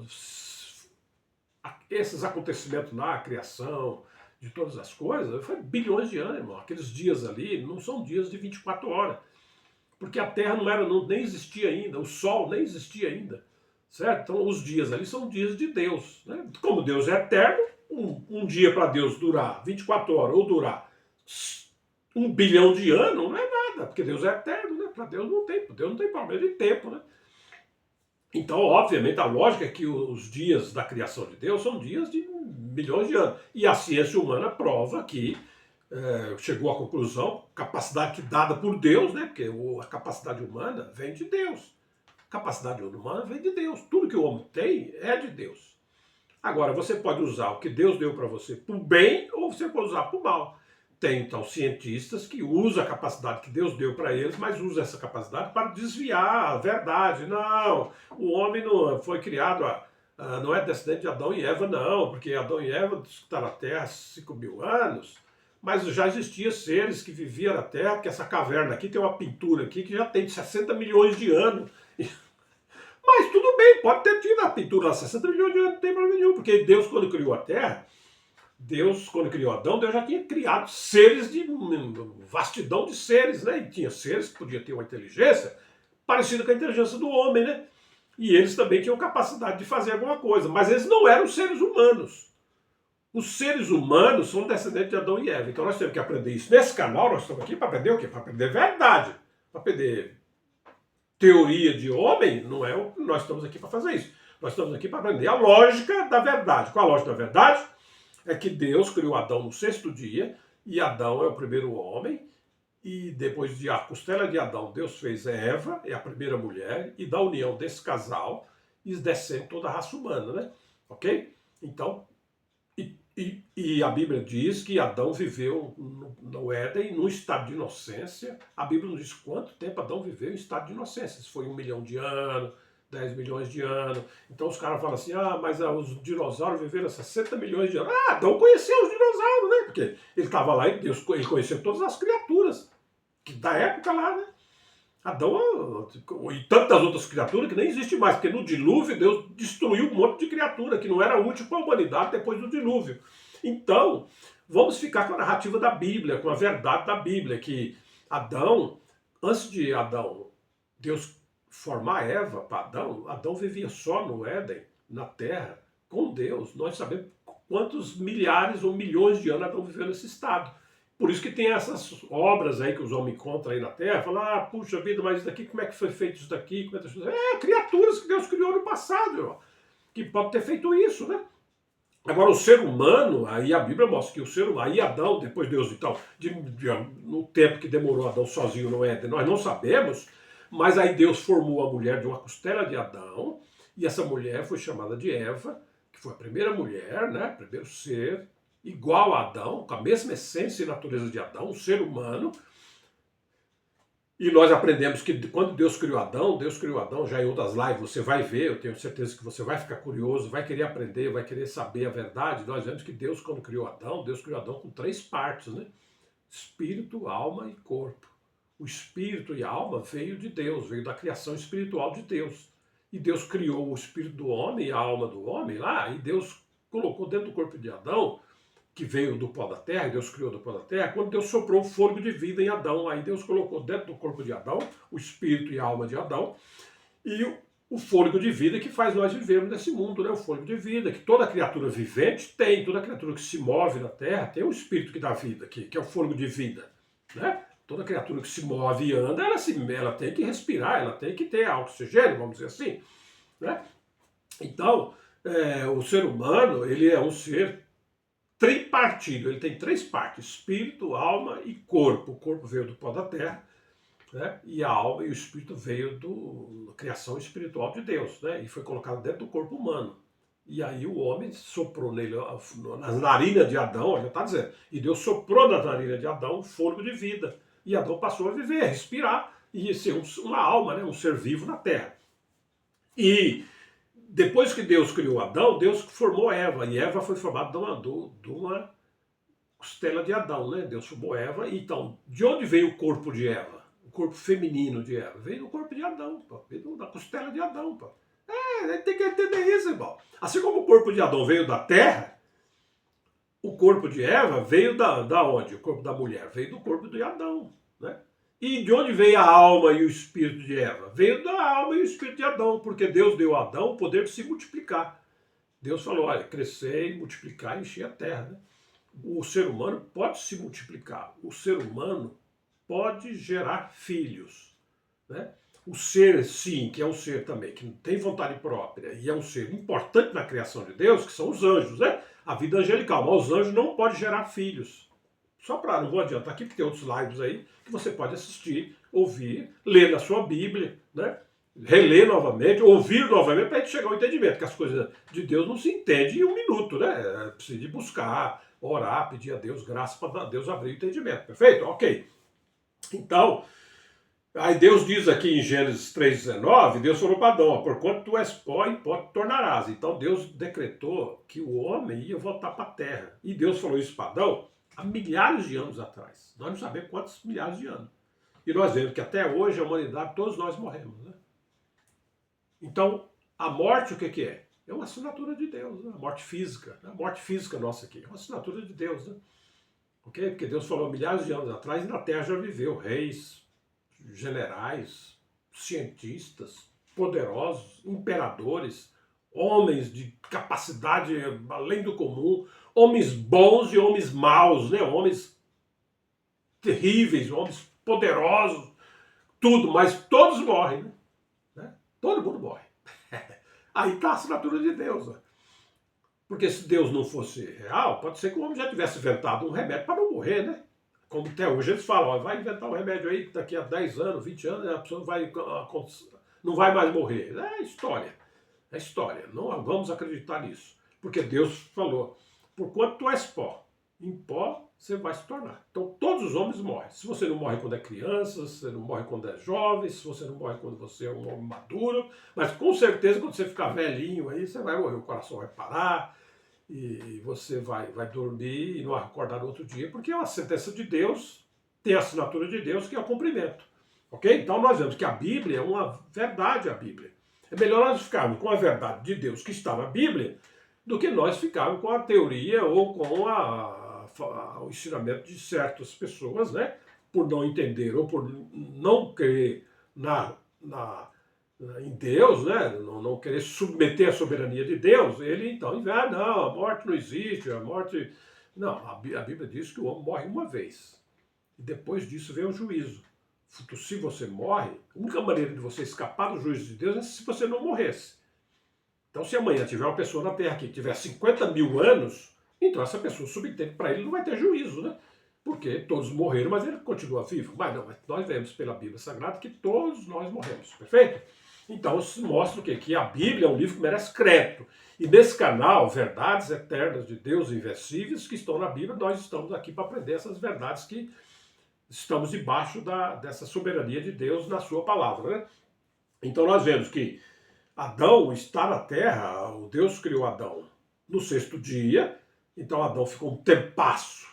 esses acontecimentos lá, a criação de todas as coisas, foi bilhões de anos, irmão. Aqueles dias ali não são dias de 24 horas, porque a Terra nem existia ainda, o Sol nem existia ainda, certo? Então os dias ali são dias de Deus, né? Como Deus é eterno, um dia para Deus durar 24 horas ou durar 1 bilhão de anos não é nada, porque Deus é eterno, né? Para Deus não tem problema de tempo, né? Então, obviamente, a lógica é que os dias da criação de Deus são dias de milhões de anos. E a ciência humana prova que chegou à conclusão, capacidade dada por Deus, né? Porque a capacidade humana vem de Deus. A capacidade humana vem de Deus. Tudo que o homem tem é de Deus. Agora, você pode usar o que Deus deu para você para o bem ou você pode usar para o mal. Tem, então, cientistas que usam a capacidade que Deus deu para eles, mas usam essa capacidade para desviar a verdade. Não, o homem não foi criado, não é descendente de Adão e Eva, não, porque Adão e Eva estão na Terra há 5.000 anos, mas já existiam seres que viviam na Terra, porque essa caverna aqui tem uma pintura aqui que já tem 60 milhões de anos. Mas tudo bem, pode ter tido a pintura há 60 milhões de anos, não tem problema nenhum, porque Deus, quando criou a Terra, Deus, quando criou Adão, Deus já tinha criado seres de vastidão de seres, né? E tinha seres que podiam ter uma inteligência parecida com a inteligência do homem, né? E eles também tinham capacidade de fazer alguma coisa, mas eles não eram seres humanos. Os seres humanos são descendentes de Adão e Eva. Então nós temos que aprender isso. Nesse canal nós estamos aqui para aprender o quê? Para aprender verdade. Para aprender teoria de homem, não é o que nós estamos aqui para fazer isso. Nós estamos aqui para aprender a lógica da verdade. Qual a lógica da verdade? É que Deus criou Adão no sexto dia, e Adão é o primeiro homem, e depois de a costela de Adão, Deus fez Eva, é a primeira mulher, e da união desse casal, descende toda a raça humana, né? Ok? Então, e a Bíblia diz que Adão viveu no Éden num estado de inocência. A Bíblia não diz quanto tempo Adão viveu em estado de inocência. Se foi 1 milhão de anos, 10 milhões de anos. Então os caras falam assim, mas os dinossauros viveram 60 milhões de anos. Adão conheceu os dinossauros, né? Porque ele estava lá e ele conheceu todas as criaturas da época lá, né? Adão e tantas outras criaturas que nem existem mais, porque no dilúvio Deus destruiu um monte de criatura que não era útil para a humanidade depois do dilúvio. Então, vamos ficar com a narrativa da Bíblia, com a verdade da Bíblia, que Adão, antes de Adão, Deus formar Eva para Adão, Adão vivia só no Éden, na terra, com Deus. Nós sabemos quantos milhares ou milhões de anos Adão viveu nesse estado. Por isso que tem essas obras aí que os homens encontram aí na Terra, falam, puxa vida, mas isso daqui, como é que foi feito isso daqui? Como é que... criaturas que Deus criou no passado, que pode ter feito isso, né? Agora, o ser humano, aí a Bíblia mostra que o ser humano, aí Adão, depois Deus e tal, no tempo que demorou Adão sozinho no Éden, nós não sabemos, Mas aí Deus formou a mulher de uma costela de Adão, e essa mulher foi chamada de Eva, que foi a primeira mulher, né, primeiro ser, igual a Adão, com a mesma essência e natureza de Adão, um ser humano. E nós aprendemos que quando Deus criou Adão, já em outras lives você vai ver, eu tenho certeza que você vai ficar curioso, vai querer aprender, vai querer saber a verdade. Nós vemos que Deus, quando criou Adão, Deus criou Adão com três partes, né? Espírito, alma e corpo. O espírito e a alma veio de Deus, veio da criação espiritual de Deus. E Deus criou o espírito do homem e a alma do homem lá, e Deus colocou dentro do corpo de Adão, que veio do pó da terra, Deus criou do pó da terra, quando Deus soprou o fôlego de vida em Adão, aí Deus colocou dentro do corpo de Adão o espírito e a alma de Adão, e o fôlego de vida que faz nós vivermos nesse mundo, né? O fôlego de vida, que toda criatura vivente tem, toda criatura que se move na terra tem um espírito que dá vida, que é o fôlego de vida, né? Toda criatura que se move e anda, ela tem que respirar, ela tem que ter oxigênio, vamos dizer assim, né? Então, o ser humano, ele é um ser tripartido, ele tem três partes, espírito, alma e corpo. O corpo veio do pó da terra, né? E a alma e o espírito veio da criação espiritual de Deus, né? E foi colocado dentro do corpo humano. E aí o homem soprou nele, nas narinas de Adão, olha, está dizendo, e Deus soprou nas narinas de Adão um fôlego de vida. E Adão passou a viver, a respirar, e ser uma alma, né? Um ser vivo na terra. E depois que Deus criou Adão, Deus formou Eva, e Eva foi formada de uma costela de Adão, né? Deus formou Eva, então, de onde veio o corpo de Eva? O corpo feminino de Eva? Veio do corpo de Adão, pô. Veio da costela de Adão, pô. Tem que entender isso, irmão. Assim como o corpo de Adão veio da terra, o corpo de Eva veio da onde? O corpo da mulher veio do corpo de Adão, né? E de onde veio a alma e o espírito de Eva? Veio da alma e o espírito de Adão, porque Deus deu a Adão o poder de se multiplicar. Deus falou, olha, crescer, multiplicar e encher a terra, né? O ser humano pode se multiplicar, o ser humano pode gerar filhos, né? O ser, sim, que é um ser também, que não tem vontade própria, e é um ser importante na criação de Deus, que são os anjos, né? A vida angelical, mas os anjos não podem gerar filhos. Só para, não vou adiantar aqui, porque tem outros lives aí que você pode assistir, ouvir, ler na sua Bíblia, né? Reler novamente, ouvir novamente, para a gente chegar ao entendimento, que as coisas de Deus não se entendem em um minuto, né? Precisa de buscar, orar, pedir a Deus graça para Deus abrir o entendimento, perfeito? Ok. Então, aí Deus diz aqui em Gênesis 3,19, Deus falou para Adão, porquanto tu és pó, em pó te tornarás. Então Deus decretou que o homem ia voltar para a terra. E Deus falou isso para Adão há milhares de anos atrás. Nós não sabemos quantos milhares de anos. E nós vemos que até hoje a humanidade, todos nós morremos, né? Então, a morte o que é? É uma assinatura de Deus, né? A morte física. A morte física nossa aqui é uma assinatura de Deus, né? Okay? Porque Deus falou milhares de anos atrás e na Terra já viveu reis, generais, cientistas, poderosos, imperadores, homens de capacidade além do comum, homens bons e homens maus, né? Homens terríveis, homens poderosos, tudo, mas todos morrem, né? Todo mundo morre. Aí está a assinatura de Deus, né? Porque se Deus não fosse real, pode ser que o homem já tivesse inventado um remédio para não morrer, né? Como até hoje eles falam, ó, vai inventar um remédio aí que daqui a 10 anos, 20 anos, a pessoa não vai mais morrer. É história. É história. Não vamos acreditar nisso. Porque Deus falou, porquanto tu és pó, em pó você vai se tornar. Então todos os homens morrem. Se você não morre quando é criança, se você não morre quando é jovem, se você não morre quando você é um homem maduro, mas com certeza quando você ficar velhinho aí, você vai morrer, o coração vai parar, e você vai dormir e não acordar no outro dia, porque é uma sentença de Deus, tem a assinatura de Deus, que é o cumprimento. Ok? Então nós vemos que a Bíblia é uma verdade, a Bíblia. É melhor nós ficarmos com a verdade de Deus que está na Bíblia, do que nós ficarmos com a teoria ou com o ensinamento de certas pessoas, né? Por não entender ou por não crer em Deus, né? Não querer submeter a soberania de Deus, ele então não, a morte não existe, a morte... Não, a Bíblia diz que o homem morre uma vez. E depois disso vem o juízo. Se você morre, a única maneira de você escapar do juízo de Deus é se você não morresse. Então se amanhã tiver uma pessoa na Terra que tiver 50 mil anos, então essa pessoa subentende para ele não vai ter juízo, né? porque todos morreram, mas ele continua vivo. Mas não, nós vemos pela Bíblia Sagrada que todos nós morremos, perfeito? Então isso mostra o quê? Que a Bíblia é um livro que merece crédito. E nesse canal, Verdades Eternas de Deus Invencíveis, que estão na Bíblia, nós estamos aqui para aprender essas verdades que estamos debaixo dessa soberania de Deus na sua palavra, né? Então nós vemos que Adão está na terra, o Deus criou Adão no sexto dia, então Adão ficou um tempasso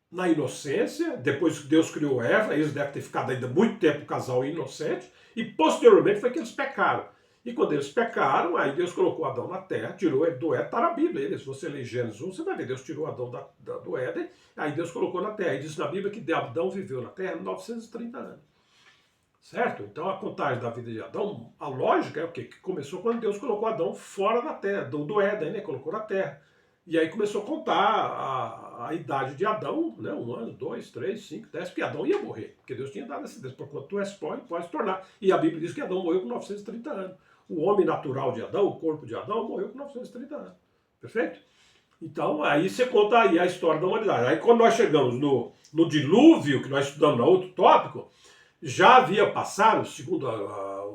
na inocência, depois que Deus criou Eva, eles devem ter ficado ainda muito tempo casal inocente, e posteriormente foi que eles pecaram. E quando eles pecaram, aí Deus colocou Adão na terra, tirou ele do Éden, está na Bíblia. Se você ler Gênesis 1, você vai ver, Deus tirou Adão do Éden, aí Deus colocou na terra. E diz na Bíblia que Adão viveu na terra 930 anos. Certo? Então a contagem da vida de Adão, a lógica é o quê? Que começou quando Deus colocou Adão fora da terra, do Éden, né? Colocou na terra. E aí começou a contar a idade de Adão, né? 1 ano, 2, 3, 5, 10, porque Adão ia morrer. Porque Deus tinha dado esse Deus, por quanto tu és pó, pode tornar. E a Bíblia diz que Adão morreu com 930 anos. O homem natural de Adão, o corpo de Adão, morreu com 930 anos. Perfeito? Então, aí você conta aí a história da humanidade. Aí quando nós chegamos no dilúvio, que nós estudamos no outro tópico, já havia passado, segundo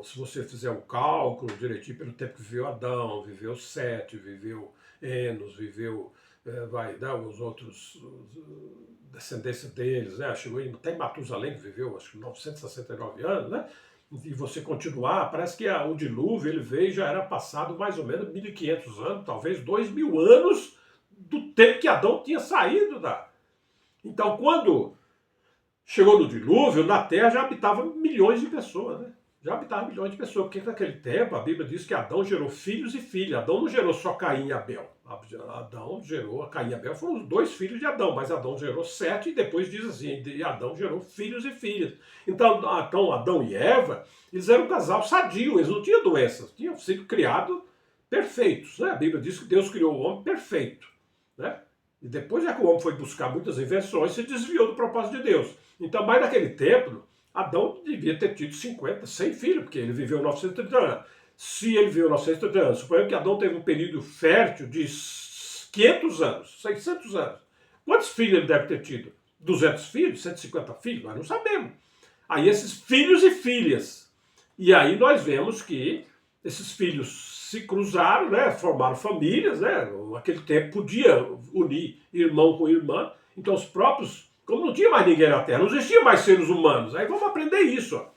se você fizer um cálculo direitinho pelo tempo que viveu Adão, viveu Sete, viveu Enos, viveu os outros descendência deles, né? Chegou até Matusalém, que viveu acho que 969 anos, né? E você continuar, parece que o dilúvio ele veio já era passado mais ou menos 1500 anos, talvez 2000 anos do tempo que Adão tinha saído da. Então, quando chegou no dilúvio, na terra já habitavam milhões de pessoas, né? Já habitavam milhões de pessoas, porque naquele tempo a Bíblia diz que Adão gerou filhos e filhas. Adão não gerou só Caim e Abel. Adão gerou, Caim e Abel foram os dois filhos de Adão, mas Adão gerou Sete e depois diz assim, e Adão gerou filhos e filhas. Então Adão e Eva, eles eram um casal sadio, eles não tinham doenças, tinham sido criados perfeitos, né? A Bíblia diz que Deus criou o homem perfeito, né? E depois é que o homem foi buscar muitas invenções, se desviou do propósito de Deus. Então, mais naquele tempo, Adão devia ter tido 50, 100 filhos, porque ele viveu 930 anos. Se ele viveu 930 anos, suponhamos que Adão teve um período fértil de 500 anos, 600 anos. Quantos filhos ele deve ter tido? 200 filhos? 150 filhos? Nós não sabemos. Aí esses filhos e filhas. E aí nós vemos que esses filhos se cruzaram, né, formaram famílias, né, naquele tempo podia unir irmão com irmã, então os próprios, como não tinha mais ninguém na Terra, não existia mais seres humanos, aí vamos aprender isso, ó.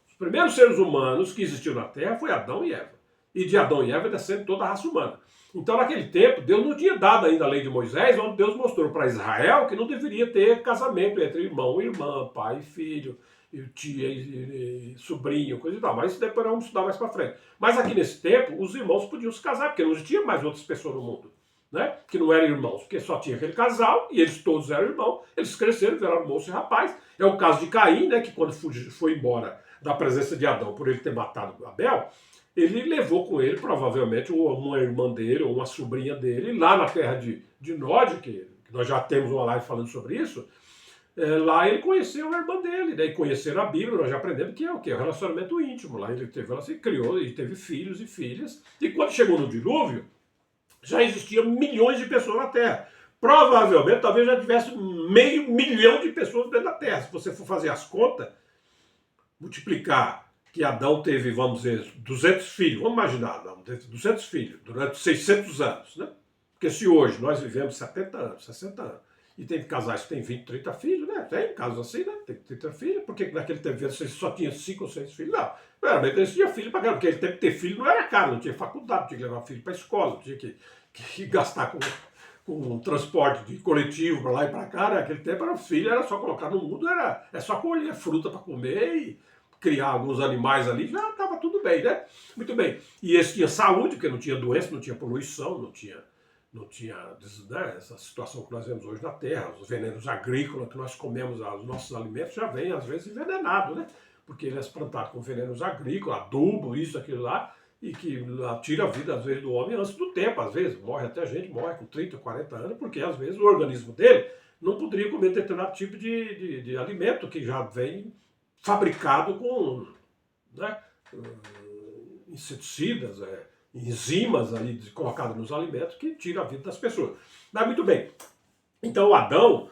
Os primeiros seres humanos que existiram na Terra foi Adão e Eva, e de Adão e Eva descendo toda a raça humana. Então naquele tempo, Deus não tinha dado ainda a lei de Moisés, onde Deus mostrou para Israel que não deveria ter casamento entre irmão e irmã, pai e filho, tia e sobrinho, coisa e tal. Mas isso depois nós vamos estudar mais para frente. Mas aqui nesse tempo, os irmãos podiam se casar, porque não existia mais outras pessoas no mundo, né? Que não eram irmãos, porque só tinha aquele casal, e eles todos eram irmãos, eles cresceram, viraram moço e rapaz. É o caso de Caim, né? Que quando foi embora da presença de Adão, por ele ter matado Abel, ele levou com ele, provavelmente, uma irmã dele, ou uma sobrinha dele, lá na terra de Nod, que nós já temos uma live falando sobre isso. Lá ele conheceu a irmã dele, daí conheceram a Bíblia, nós já aprendemos que é o quê? O relacionamento íntimo. Lá ele teve, ela se criou e teve filhos e filhas. E quando chegou no dilúvio, já existiam milhões de pessoas na Terra. Provavelmente, talvez já tivesse 500 mil de pessoas dentro da Terra. Se você for fazer as contas, multiplicar que Adão teve, vamos dizer, 200 filhos, vamos imaginar, não, 200 filhos durante 600 anos, né? Porque se hoje nós vivemos 70 anos, 60 anos, e tem casais que têm 20, 30 filhos, né? Tem casos assim, né? Tem 30 filhos, porque naquele tempo você só tinha 5 ou 6 filhos. Não, realmente eles tinham filho para caramba, porque aquele tempo ter filho não era caro, não tinha faculdade, tinha que levar filho para a escola, tinha que gastar com transporte de coletivo para lá e para cá, né? Naquele tempo era filho, era só colocar no mundo, é só colher fruta para comer e criar alguns animais ali, já estava tudo bem, né? Muito bem. E esse tinha saúde, porque não tinha doença, não tinha poluição, não tinha né, essa situação que nós vemos hoje na Terra, os venenos agrícolas que nós comemos, os nossos alimentos já vêm às vezes envenenados, né? Porque ele é plantado com venenos agrícolas, adubo, isso, aquilo lá, e que tira a vida às vezes do homem antes do tempo, às vezes morre até gente, morre com 30, 40 anos, porque às vezes o organismo dele não poderia comer determinado tipo de alimento que já vem fabricado com, né, inseticidas, enzimas ali colocadas nos alimentos que tira a vida das pessoas. Mas muito bem, Então Adão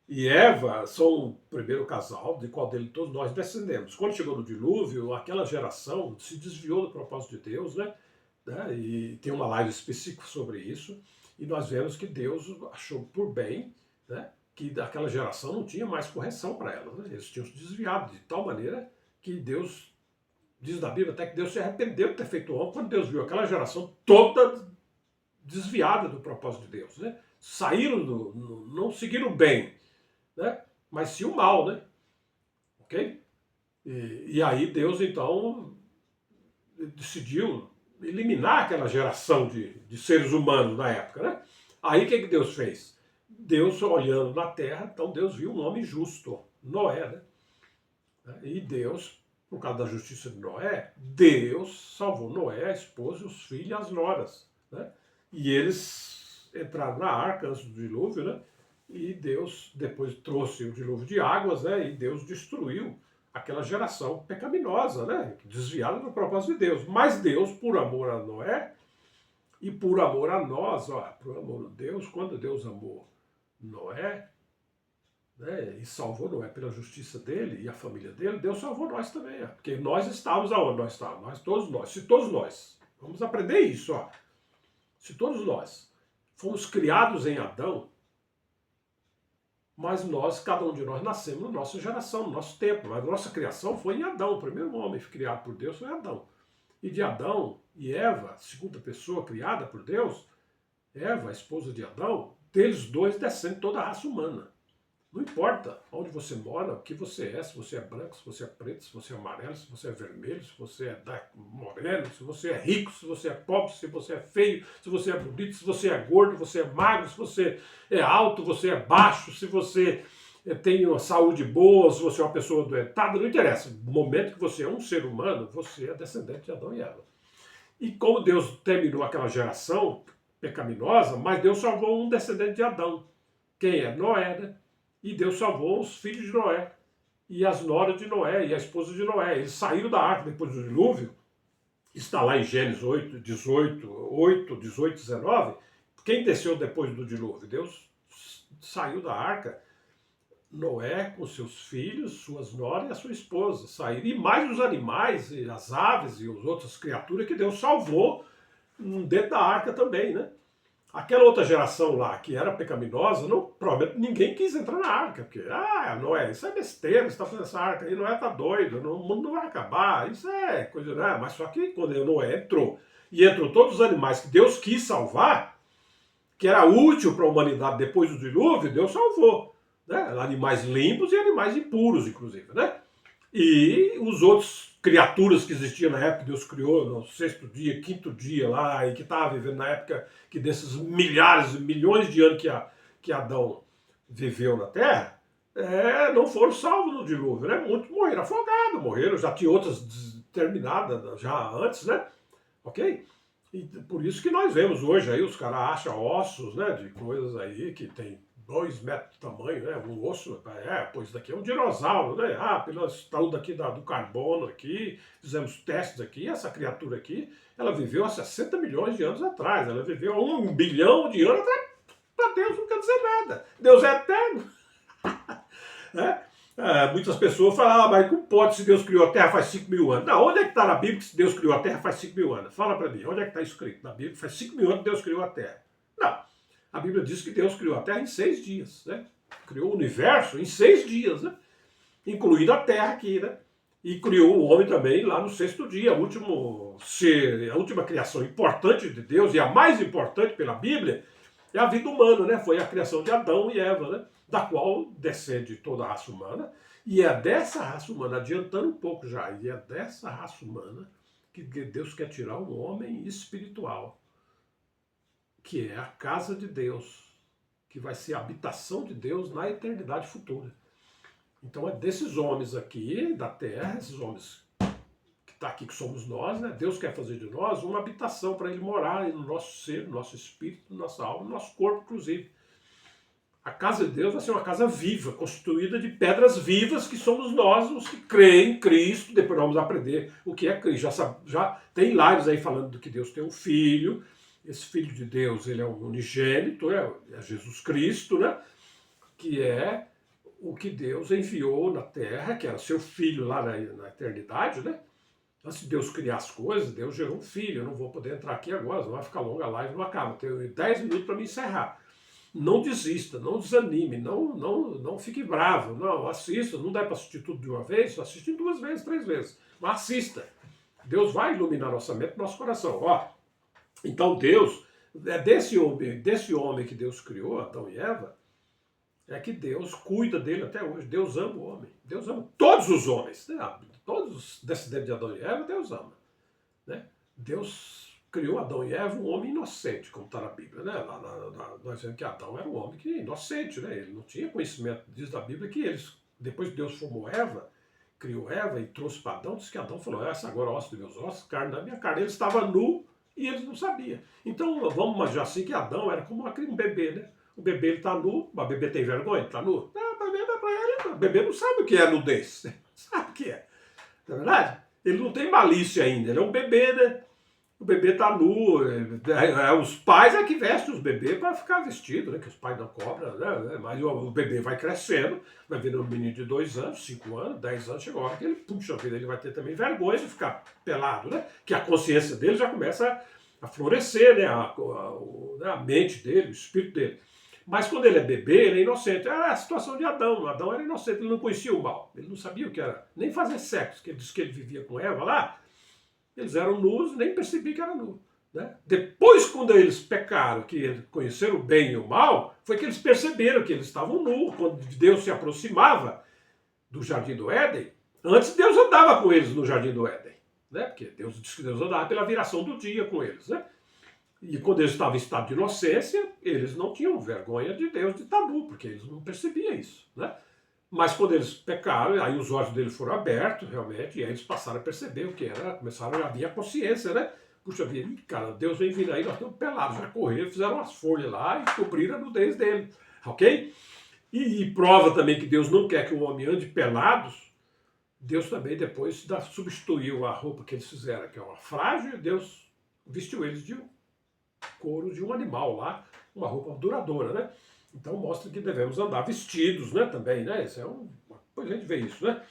e Eva são o primeiro casal de qual dele todos nós descendemos. Quando chegou no dilúvio, aquela geração se desviou do propósito de Deus, né? E tem uma live específica sobre isso. E nós vemos que Deus achou por bem, né, que aquela geração não tinha mais correção para ela. Né? Eles tinham se desviado de tal maneira que Deus, diz na Bíblia até que Deus se arrependeu de ter feito o homem quando Deus viu aquela geração toda desviada do propósito de Deus. Né? Saíram, não seguiram bem, né? Mas sim o mal. Né? Ok? E aí Deus então decidiu eliminar aquela geração de seres humanos na época. Né? Aí o que Deus fez? Deus olhando na terra, então Deus viu um homem justo, Noé. Né? E Deus, por causa da justiça de Noé, Deus salvou Noé, a esposa, os filhos e as noras. Né? E eles entraram na arca antes do dilúvio, né? E Deus depois trouxe o dilúvio de águas, né? E Deus destruiu aquela geração pecaminosa, né? Desviada do propósito de Deus. Mas Deus, por amor a Noé e por amor a nós, ó, por amor a Deus, quando Deus amou Noé, né, e salvou Noé pela justiça dele e a família dele, Deus salvou nós também. Ó, porque nós estávamos aonde nós estávamos? Se todos nós, vamos aprender isso, ó. Se todos nós fomos criados em Adão, mas nós, cada um de nós, nascemos na nossa geração, no nosso tempo. Mas a nossa criação foi em Adão. O primeiro homem criado por Deus foi Adão. E de Adão e Eva, segunda pessoa criada por Deus, Eva, a esposa de Adão, deles dois descende toda a raça humana. Não importa onde você mora, o que você é, se você é branco, se você é preto, se você é amarelo, se você é vermelho, se você é moreno, se você é rico, se você é pobre, se você é feio, se você é bonito, se você é gordo, você é magro, se você é alto, você é baixo, se você tem uma saúde boa, se você é uma pessoa doentada, não interessa. No momento que você é um ser humano, você é descendente de Adão e Eva. E como Deus terminou aquela geração pecaminosa, mas Deus salvou um descendente de Adão. Quem é? Noé, né? E Deus salvou os filhos de Noé, e as noras de Noé, e a esposa de Noé. Eles saíram da arca depois do dilúvio, está lá em Gênesis 8, 18, 19. Quem desceu depois do dilúvio? Deus saiu da arca, Noé com seus filhos, suas noras e a sua esposa. Saíram, e mais os animais, e as aves e as outras criaturas que Deus salvou dentro da arca também, né? Aquela outra geração lá, que era pecaminosa, não, provavelmente ninguém quis entrar na arca, porque, Noé, isso é besteira, você está fazendo essa arca aí, Noé tá doido, o mundo não vai acabar, isso é coisa, né? Mas só que quando Noé entrou, e entrou todos os animais que Deus quis salvar, que era útil para a humanidade depois do dilúvio, Deus salvou, né? Animais limpos e animais impuros, inclusive, né? E os outros criaturas que existiam na época que Deus criou, no sexto dia, quinto dia lá, e que estava vivendo na época que desses milhares, milhões de anos que Adão viveu na Terra, não foram salvos no dilúvio, né? Muitos morreram afogados, morreram, já tinha outras terminadas já antes, né? Ok? E por isso que nós vemos hoje aí, os caras acham ossos, né, de coisas aí que tem 2 metros de tamanho, né? Um osso, pois daqui é um dinossauro, né? Pelo estudo aqui do carbono aqui, fizemos testes aqui, essa criatura aqui, ela viveu há 60 milhões de anos atrás, ela viveu há 1 bilhão de anos atrás, para Deus não quer dizer nada. Deus é eterno. Né? Muitas pessoas falam, mas como pode se Deus criou a Terra faz 5 mil anos? Não, onde é que está na Bíblia que se Deus criou a Terra faz 5 mil anos? Fala para mim, onde é que está escrito na Bíblia que faz 5 mil anos que Deus criou a Terra? Não. A Bíblia diz que Deus criou a Terra em 6 dias, né? Criou o universo em 6 dias, né? Incluindo a Terra aqui, né? E criou o homem também lá no 6º dia, a última criação importante de Deus, e a mais importante pela Bíblia, é a vida humana, né? Foi a criação de Adão e Eva, né? Da qual descende toda a raça humana, e é dessa raça humana, adiantando um pouco já, e é dessa raça humana que Deus quer tirar um homem espiritual, que é a casa de Deus, que vai ser a habitação de Deus na eternidade futura. Então é desses homens aqui da terra, esses homens que está aqui, que somos nós, né? Deus quer fazer de nós uma habitação para ele morar no nosso ser, no nosso espírito, na nossa alma, no nosso corpo, inclusive. A casa de Deus vai ser uma casa viva, constituída de pedras vivas, que somos nós, os que creem em Cristo. Depois nós vamos aprender o que é Cristo. Já tem lives aí falando do que Deus tem um filho, Esse Filho de Deus, ele é um unigênito, é Jesus Cristo, né? Que é o que Deus enviou na Terra, que era seu Filho lá na eternidade, né? Antes de Deus criar as coisas, Deus gerou um filho. Eu não vou poder entrar aqui agora, senão vai ficar longa a live, não acaba. Tenho 10 minutos para me encerrar. Não desista, não desanime, não fique bravo. Não, assista, não dá para assistir tudo de uma vez, assiste 2 vezes, 3 vezes. Mas assista. Deus vai iluminar nossa mente e nosso coração. Ó, então Deus, é desse homem que Deus criou, Adão e Eva, é que Deus cuida dele até hoje. Deus ama o homem. Deus ama todos os homens. Né? Todos os descendentes de Adão e Eva, Deus ama. Né? Deus criou Adão e Eva um homem inocente, como está na Bíblia. Né? Nós vemos que Adão era um homem que inocente. Né? Ele não tinha conhecimento. Diz da Bíblia que depois que Deus formou Eva, criou Eva e trouxe para Adão, diz que Adão falou, essa agora é osso dos meus ossos, carne da minha carne. Ele estava nu e eles não sabiam. Então vamos imaginar assim que Adão era como um bebê, né? O bebê ele está nu, o bebê tem vergonha, está nu? Não, para ele, o bebê não sabe o que é nudez. Sabe o que é? Não é verdade? Ele não tem malícia ainda, ele é um bebê, né? O bebê está nu, os pais é que vestem os bebês para ficar vestido, né? Que os pais não cobram, né? Mas o bebê vai crescendo, vai vindo um menino de 2 anos, 5 anos, 10 anos, chega a hora que ele, puxa vida, ele vai ter também vergonha de ficar pelado, né? Que a consciência dele já começa a florescer, né? A mente dele, o espírito dele. Mas quando ele é bebê, ele é inocente. É a situação de Adão. Adão era inocente, ele não conhecia o mal. Ele não sabia o que era nem fazer sexo, que ele disse que ele vivia com Eva lá. Eles eram nus, nem percebi que era nu. Né? Depois, quando eles pecaram, que conheceram o bem e o mal, foi que eles perceberam que eles estavam nus. Quando Deus se aproximava do Jardim do Éden, antes Deus andava com eles no Jardim do Éden. Né? Porque Deus disse que Deus andava pela viração do dia com eles. Né? E quando eles estavam em estado de inocência, eles não tinham vergonha de Deus de estar nu, porque eles não percebiam isso. Né? Mas quando eles pecaram, aí os olhos deles foram abertos, realmente, e aí eles passaram a perceber o que era, começaram a vir a consciência, né? Puxa vida, cara, Deus vem vindo aí, nós estamos pelados, já correram, fizeram umas folhas lá e cobriram a nudez dele, ok? E prova também que Deus não quer que o homem ande pelados, Deus também depois substituiu a roupa que eles fizeram, que é uma frágil, e Deus vestiu eles de couro de um animal lá, uma roupa duradoura, né? Então mostra que devemos andar vestidos, né? Também, né? Isso é depois a gente vê isso, né?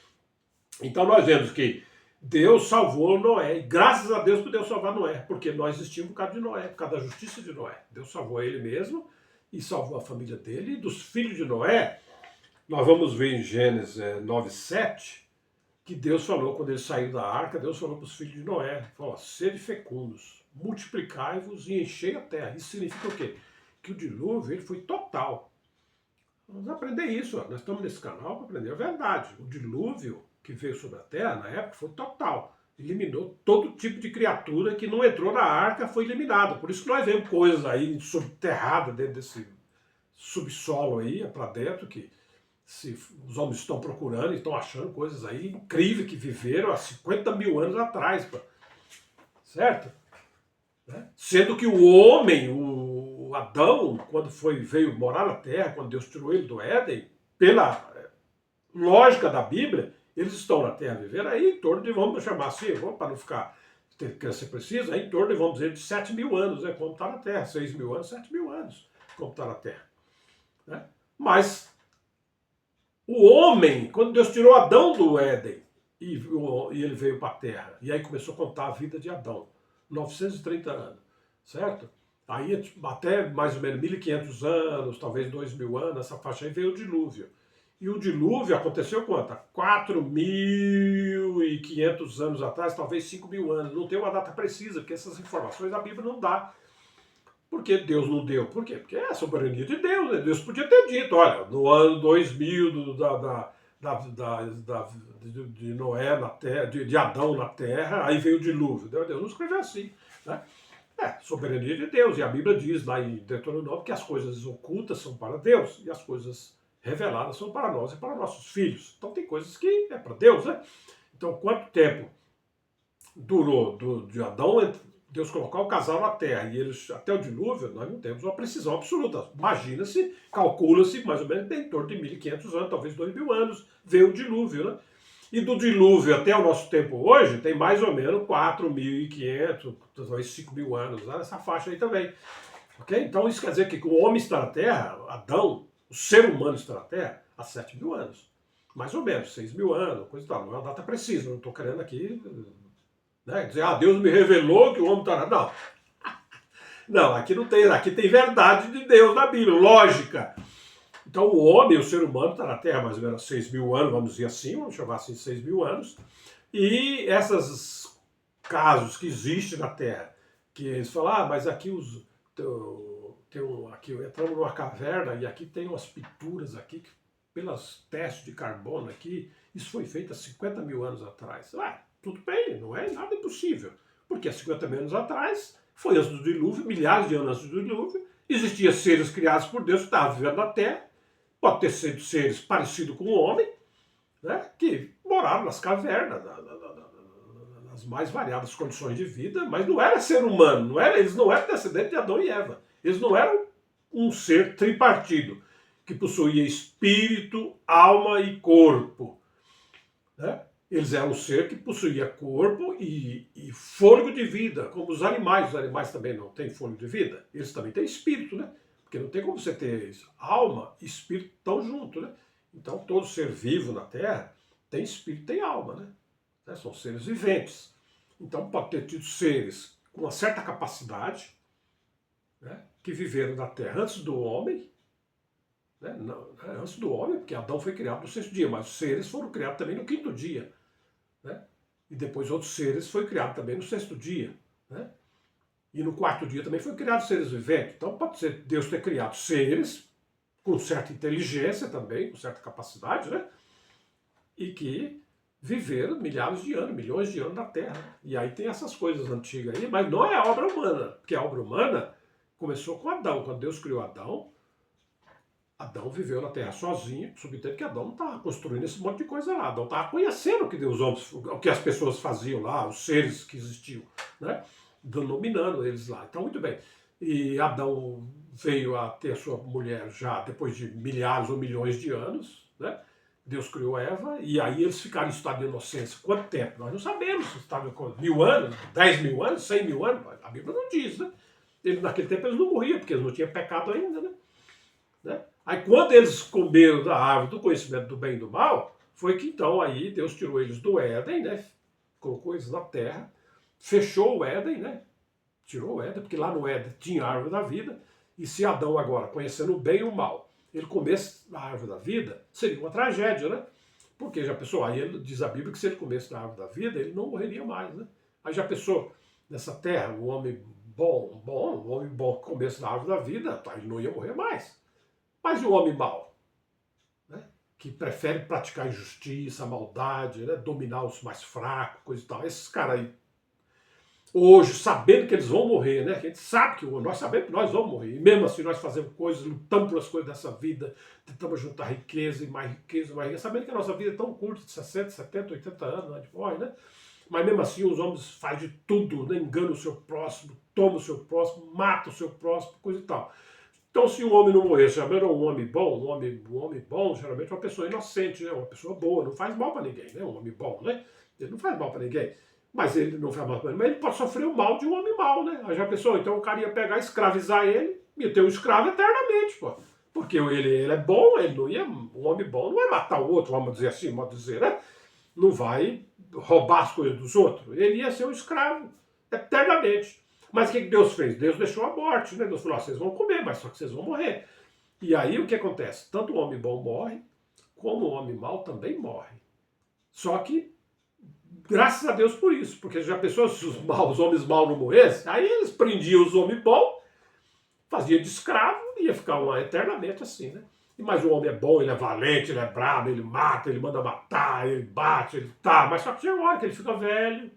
Então nós vemos que Deus salvou Noé, e graças a Deus que Deus salvar Noé, porque nós existimos por causa de Noé, por causa da justiça de Noé. Deus salvou ele mesmo e salvou a família dele e dos filhos de Noé. Nós vamos ver em Gênesis 9:7 que Deus falou, quando ele saiu da arca, Deus falou para os filhos de Noé, falou, sede fecundos, multiplicai-vos e enchei a terra. Isso significa o quê? Que o dilúvio ele foi total. Vamos aprender isso, ó. Nós estamos nesse canal para aprender a verdade. O dilúvio que veio sobre a terra, na época, foi total. Eliminou todo tipo de criatura que não entrou na arca, foi eliminado. Por isso que nós vemos coisas aí subterradas dentro desse subsolo aí, para dentro, que os homens estão procurando e estão achando coisas aí incríveis que viveram há 50 mil anos atrás. Certo? Né? Sendo que o homem, o Adão, quando veio morar na terra, quando Deus tirou ele do Éden, pela lógica da Bíblia, eles estão na terra vivendo aí em torno de, vamos chamar assim, para não ficar, quer ser preciso, aí em torno de, vamos dizer, de 7 mil anos, né, como está na terra, 6 mil anos, 7 mil anos, como está na terra. Né? Mas o homem, quando Deus tirou Adão do Éden, e ele veio para a terra, e aí começou a contar a vida de Adão, 930 anos, certo? Aí até mais ou menos 1.500 anos, talvez 2.000 anos, essa faixa aí veio o dilúvio. E o dilúvio aconteceu quanto? 4.500 anos atrás, talvez 5.000 anos. Não tem uma data precisa, porque essas informações a Bíblia não dá. Por que Deus não deu? Por quê? Porque é a soberania de Deus. Né? Deus podia ter dito, olha, no ano 2000 de Noé na terra, de Adão na terra, aí veio o dilúvio. Deus não escreveu assim. Né? É, soberania de Deus. E a Bíblia diz lá em Deuteronômio que as coisas ocultas são para Deus e as coisas reveladas são para nós e para nossos filhos. Então tem coisas que é para Deus, né? Então quanto tempo durou de Adão, Deus colocar o casal na terra e eles até o dilúvio, nós não temos uma precisão absoluta. Imagina-se, calcula-se mais ou menos em torno de 1.500 anos, talvez 2.000 anos, veio o dilúvio, né? E do dilúvio até o nosso tempo hoje, tem mais ou menos 4.500, talvez 5.000 anos, lá nessa faixa aí também. Ok? Então isso quer dizer que o homem está na Terra, Adão, o ser humano está na Terra, há 7.000 anos. Mais ou menos, 6.000 anos, coisa e tal. Não é uma data precisa, não estou querendo aqui, né, dizer, Deus me revelou que o homem está na... Não. Não, aqui não tem, aqui tem verdade de Deus na Bíblia, lógica. Então o homem, o ser humano, está na Terra mais ou menos 6.000 anos, vamos dizer assim, vamos chamar assim 6.000 anos. E esses casos que existem na Terra, que eles falam, mas aqui aqui entramos numa caverna e aqui tem umas pinturas aqui, que, pelos testes de carbono aqui, isso foi feito há 50.000 anos atrás. Tudo bem, não é nada impossível. Porque há 50.000 anos atrás, foi antes do dilúvio, milhares de anos antes do dilúvio, existiam seres criados por Deus que estavam vivendo na Terra, pode ter sido seres parecidos com o homem, né, que moraram nas cavernas, nas mais variadas condições de vida, mas não era ser humano, eles não eram descendentes de Adão e Eva. Eles não eram um ser tripartido, que possuía espírito, alma e corpo. Né? Eles eram um ser que possuía corpo e fôlego de vida, como os animais. Os animais também não têm fôlego de vida. Eles também têm espírito, né? Porque não tem como você ter alma e espírito tão junto, né? Então todo ser vivo na Terra tem espírito e tem alma, né? São seres viventes. Então pode ter tido seres com uma certa capacidade, né, que viveram na Terra antes do homem, né, não, antes do homem, porque Adão foi criado no sexto dia, mas os seres foram criados também no quinto dia. Né? E depois outros seres foram criados também no sexto dia. Né? E no quarto dia também foi criado seres viventes. Então pode ser Deus ter criado seres com certa inteligência também, com certa capacidade, né? E que viveram milhares de anos, milhões de anos na Terra. E aí tem essas coisas antigas aí, mas não é a obra humana, porque a obra humana começou com Adão. Quando Deus criou Adão, Adão viveu na Terra sozinho, subentende que Adão não estava construindo esse monte de coisa lá. Adão estava conhecendo o que Deus, o que as pessoas faziam lá, os seres que existiam, né? Denominando eles lá. Então, muito bem. E Adão veio a ter sua mulher já depois de milhares ou milhões de anos, né? Deus criou Eva, e aí eles ficaram em estado de inocência. Quanto tempo? Nós não sabemos se estava com 1.000 anos, 10.000 anos, 100.000 anos. A Bíblia não diz, né? Naquele tempo eles não morriam, porque eles não tinham pecado ainda, né? Aí quando eles comeram da árvore do conhecimento do bem e do mal, foi que então aí Deus tirou eles do Éden, né? Colocou eles na terra, fechou o Éden, né? Tirou o Éden, porque lá no Éden tinha a árvore da vida, e se Adão agora, conhecendo o bem e o mal, ele comesse da árvore da vida, seria uma tragédia, né? Porque já pensou, aí ele diz a Bíblia que se ele comesse da árvore da vida, ele não morreria mais, né? Aí já pensou, nessa terra, o homem o homem bom que comesse da árvore da vida, ele não ia morrer mais. Mas e o homem mau, né? Que prefere praticar injustiça, maldade, né? Dominar os mais fracos, coisa e tal. Esses caras aí, hoje, sabendo que eles vão morrer, né? A gente sabe que nós sabemos que nós vamos morrer. E mesmo assim nós fazemos coisas, lutamos pelas coisas dessa vida, tentamos juntar riqueza e mais riqueza, mais riqueza, sabendo que a nossa vida é tão curta, de 60, 70, 80 anos, a gente morre, né? Mas mesmo assim os homens fazem de tudo, né? Enganam o seu próximo, tomam o seu próximo, matam o seu próximo, coisa e tal. Então, se o homem não morrer, geralmente é um homem bom, um homem bom, geralmente é uma pessoa inocente, né? Uma pessoa boa, não faz mal para ninguém, né? Um homem bom, né? Ele não faz mal para ninguém. Mas ele não faz mal para ninguém, mas ele pode sofrer o mal de um homem mau, né? Aí já pensou, então o cara ia pegar, escravizar ele e ter um escravo eternamente, pô. Porque ele é bom, ele não ia, um homem bom não vai matar o outro, vamos dizer assim, modo dizer, né? Não vai roubar as coisas dos outros. Ele ia ser um escravo eternamente. Mas o que Deus fez? Deus deixou a morte, né? Deus falou, vocês vão comer, mas só que vocês vão morrer. E aí o que acontece? Tanto o homem bom morre, como o homem mau também morre. Só que, graças a Deus por isso, porque já pensou se os homens maus não morressem? Aí eles prendiam os homens bons, faziam de escravo e ia ficar eternamente assim, né? Mas o homem é bom, ele é valente, ele é brabo, ele mata, ele manda matar, ele bate, ele tá. Mas só que chega uma hora que ele fica velho,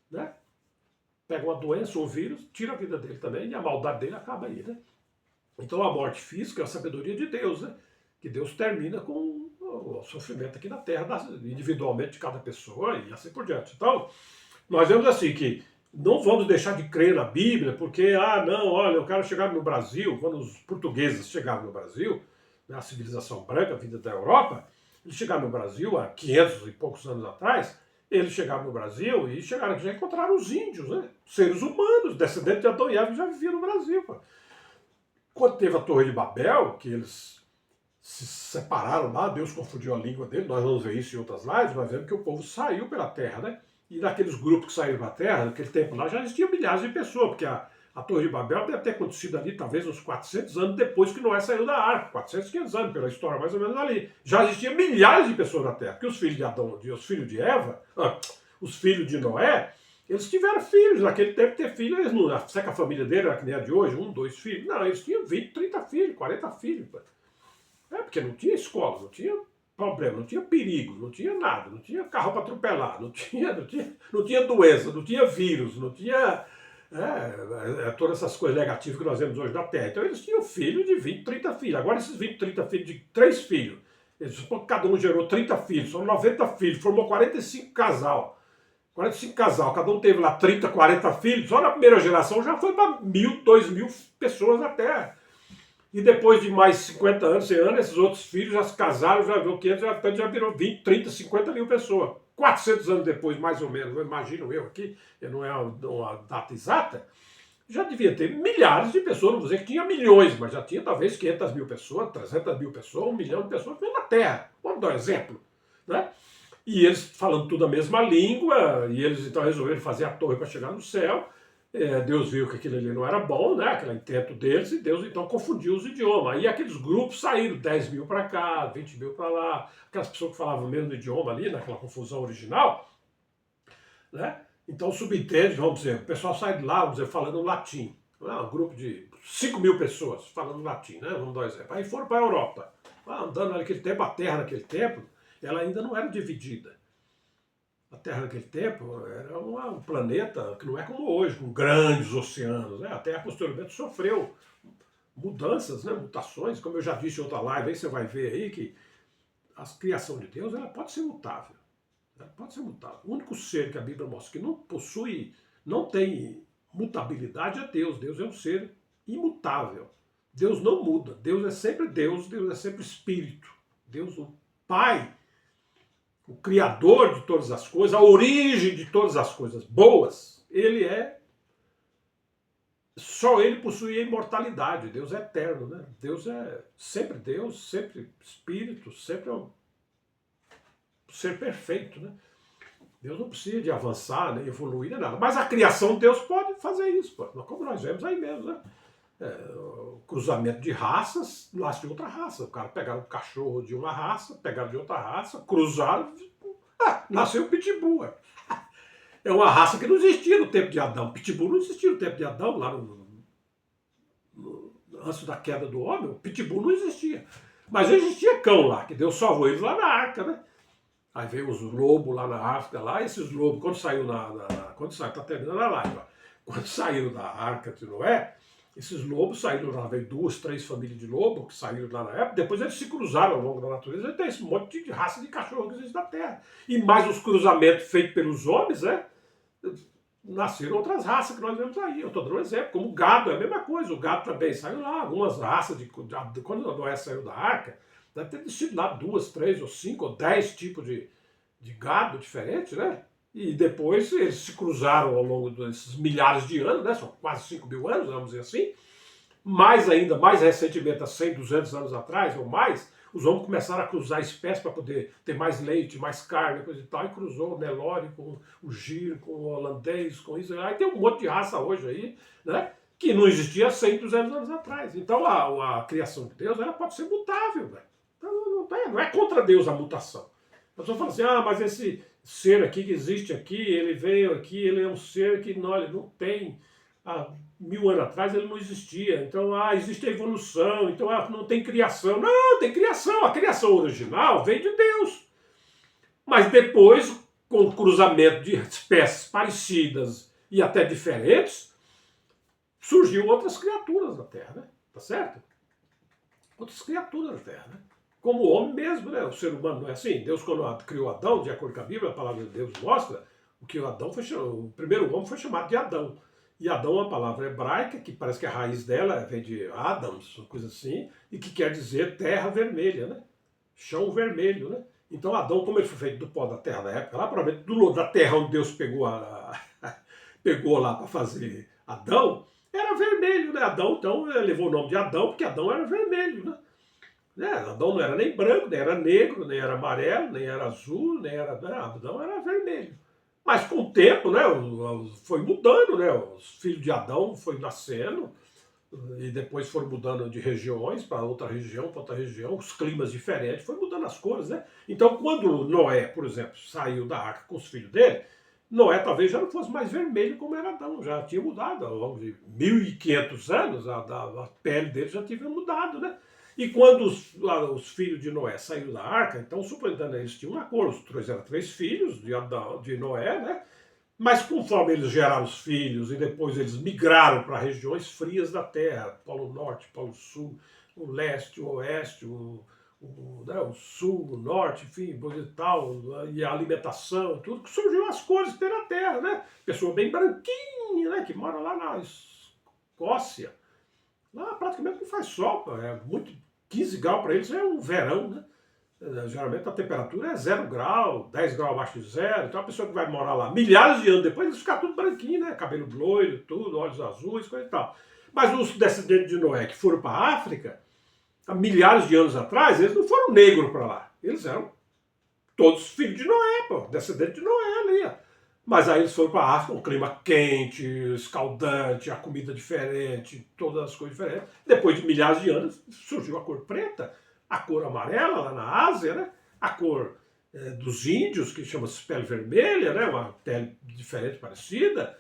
né? Pega uma doença, um vírus, tira a vida dele também, e a maldade dele acaba aí, né? Então a morte física é a sabedoria de Deus, né? Que Deus termina com o sofrimento aqui na Terra, individualmente de cada pessoa e assim por diante. Então, nós vemos assim que não vamos deixar de crer na Bíblia, porque, não, olha, eu quero chegar no Brasil, quando os portugueses chegaram no Brasil, né, a civilização branca, vinda da Europa, Eles chegaram no Brasil há 500 e poucos anos atrás, eles chegaram no Brasil e chegaram aqui, já encontraram os índios, né? Seres humanos, descendentes de Adão e Eva, já viviam no Brasil. Pô. Quando teve a Torre de Babel, que eles se separaram lá, Deus confundiu a língua dele, nós vamos ver isso em outras lives, nós vemos que o povo saiu pela terra, né? E naqueles grupos que saíram da terra, naquele tempo lá, já existiam milhares de pessoas, porque a Torre de Babel deve ter acontecido ali, talvez, uns 400 anos depois que Noé saiu da arca, 400, 500 anos, pela história mais ou menos ali. Já existiam milhares de pessoas na terra, porque os filhos de Adão, os filhos de Eva, os filhos de Noé, eles tiveram filhos, naquele tempo ter filho, eles não, será que a família dele era que nem a de hoje, 1, 2 filhos? Não, eles tinham 20, 30 filhos, 40 filhos. Porque não tinha escola, não tinha problema, não tinha perigo, não tinha nada, não tinha carro para atropelar, não tinha doença, não tinha vírus, não tinha todas essas coisas negativas que nós vemos hoje na Terra. Então eles tinham filhos de 20, 30 filhos. Agora esses 20, 30 filhos de 3 filhos, cada um gerou 30 filhos, são 90 filhos, formou 45 casal. 45 casal, cada um teve lá 30, 40 filhos, só na primeira geração já foi para 1.000, 2.000 pessoas na Terra. E depois de mais 50 anos, 100 anos, esses outros filhos já se casaram, já virou 500, já virou 20, 30, 50 mil pessoas. 400 anos depois, mais ou menos, imagino eu aqui, não é uma data exata, já devia ter milhares de pessoas, não vou dizer que tinha milhões, mas já tinha talvez 500 mil pessoas, 300 mil pessoas, 1 milhão de pessoas na Terra. Vamos dar um exemplo, né? E eles falando tudo a mesma língua, e eles então resolveram fazer a torre para chegar no céu. Deus viu que aquilo ali não era bom, né? Aquele intento deles, e Deus então confundiu os idiomas. Aí aqueles grupos saíram, 10 mil para cá, 20 mil para lá, aquelas pessoas que falavam o mesmo idioma ali, naquela confusão original, né? Então subentende, vamos dizer, o pessoal sai de lá, vamos dizer, falando latim. Um grupo de 5 mil pessoas falando latim, né? Vamos dar um exemplo. Aí foram para a Europa, andando naquele tempo, a Terra naquele tempo, ela ainda não era dividida. A Terra naquele tempo era um planeta que não é como hoje, com grandes oceanos. Né? A Terra posteriormente sofreu mudanças, né? Mutações, como eu já disse em outra live, aí você vai ver aí que a criação de Deus ela pode ser mutável. Ela pode ser mutável. O único ser que a Bíblia mostra que não possui, não tem mutabilidade é Deus. Deus é um ser imutável. Deus não muda. Deus é sempre Deus, Deus é sempre Espírito. Deus, o Pai, o Criador de todas as coisas, a origem de todas as coisas boas, só ele possui a imortalidade. Deus é eterno, né? Deus, sempre Espírito, sempre um ser perfeito, né? Deus não precisa de avançar, nem evoluir, nem nada. Mas a criação de Deus pode fazer isso, como nós vemos aí mesmo, né? O cruzamento de raças, nasce de outra raça. O cara pegaram um cachorro de uma raça, pegaram de outra raça, cruzaram, nasceu o Pitbull. É uma raça que não existia no tempo de Adão. Pitbull não existia no tempo de Adão, lá antes da queda do homem, o Pitbull não existia. Mas existia cão lá, que Deus salvou eles lá na arca, né? Aí veio os lobos lá na África, lá, esses lobos, quando saiu tá terminando a live, ó. Quando saíram da arca de Noé, esses lobos saíram lá, veio 2, 3 famílias de lobo que saíram lá na época, depois eles se cruzaram ao longo da natureza, e tem esse monte de raça de cachorro que existe na Terra. E mais os cruzamentos feitos pelos homens, né? Nasceram outras raças que nós vemos aí. Eu estou dando um exemplo, como o gado, é a mesma coisa, o gado também saiu lá, algumas raças, quando Noé saiu da arca, deve ter sido lá 2, 3, ou 5, ou 10 tipos de gado diferentes, né? E depois eles se cruzaram ao longo desses milhares de anos, né? São quase 5 mil anos, vamos dizer assim. Mais ainda, mais recentemente, há 100, 200 anos atrás ou mais, os homens começaram a cruzar espécies para poder ter mais leite, mais carne, coisa e tal, e cruzou o Nelore com o Giro, com o holandês, com isso. Aí tem um monte de raça hoje aí, né? Que não existia há 100, 200 anos atrás. Então a criação de Deus ela pode ser mutável, velho. Então, não é contra Deus a mutação. A pessoa fala assim, mas esse ser aqui que existe aqui, ele veio aqui, ele é um ser que ele não tem, há 1000 anos atrás ele não existia, então existe a evolução, então não tem criação. Não, tem criação, a criação original vem de Deus. Mas depois, com o cruzamento de espécies parecidas e até diferentes, surgiu outras criaturas na Terra, né? Tá certo? Outras criaturas na Terra, né? Como o homem mesmo, né? O ser humano não é assim. Deus, quando criou Adão, de acordo com a Bíblia, a palavra de Deus mostra que o primeiro homem foi chamado de Adão. E Adão é uma palavra hebraica, que parece que a raiz dela vem de Adams, uma coisa assim, e que quer dizer terra vermelha, né? Chão vermelho, né? Então Adão, como ele foi feito do pó da terra na época, lá provavelmente da terra onde Deus pegou, pegou lá para fazer Adão, era vermelho, né? Adão, então, levou o nome de Adão, porque Adão era vermelho, né? Adão não era nem branco, nem era negro, nem era amarelo, nem era azul, nem era. Adão era vermelho. Mas com o tempo, né, foi mudando, né? Os filhos de Adão foi nascendo, e depois foram mudando de regiões para outra região, os climas diferentes, foi mudando as cores, né? Então, quando Noé, por exemplo, saiu da arca com os filhos dele, Noé talvez já não fosse mais vermelho como era Adão, já tinha mudado, ao longo de 1500 anos, a pele dele já tinha mudado, né? E quando os filhos de Noé saíram da arca, então, suportando eles tinham uma cor, os três eram três filhos de Noé, né? Mas conforme eles geraram os filhos e depois eles migraram para regiões frias da Terra, Polo Norte, Polo Sul, o leste, o oeste, o sul, o norte, enfim, coisa e tal, e a alimentação, tudo, que surgiu as cores pela Terra, né? Pessoa bem branquinha, né? Que mora lá na Escócia. Lá praticamente não faz sol, é muito 15 graus para eles é um verão, né? Geralmente a temperatura é 0 grau, 10 graus abaixo de zero. Então a pessoa que vai morar lá milhares de anos depois, eles ficam tudo branquinho, né? Cabelo loiro, tudo, olhos azuis, coisa e tal. Mas os descendentes de Noé que foram para a África, há milhares de anos atrás, eles não foram negros para lá. Eles eram todos filhos de Noé, pô, descendentes de Noé ali. Ó. Mas aí eles foram para a África, um clima quente, escaldante, a comida diferente, todas as coisas diferentes. Depois de milhares de anos, surgiu a cor preta, a cor amarela lá na Ásia, né? A cor dos índios, que chama-se pele vermelha, né? Uma pele diferente, parecida,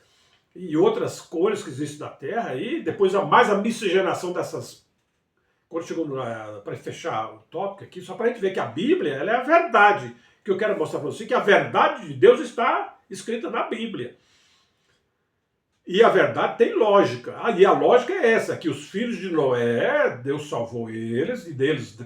e outras cores que existem na Terra. E depois mais a miscigenação dessas. Quando chegou para fechar o tópico aqui, só para a gente ver que a Bíblia ela é a verdade. Que eu quero mostrar para você que a verdade de Deus está escrita na Bíblia. E a verdade tem lógica. E a lógica é essa, que os filhos de Noé, Deus salvou eles, e deles,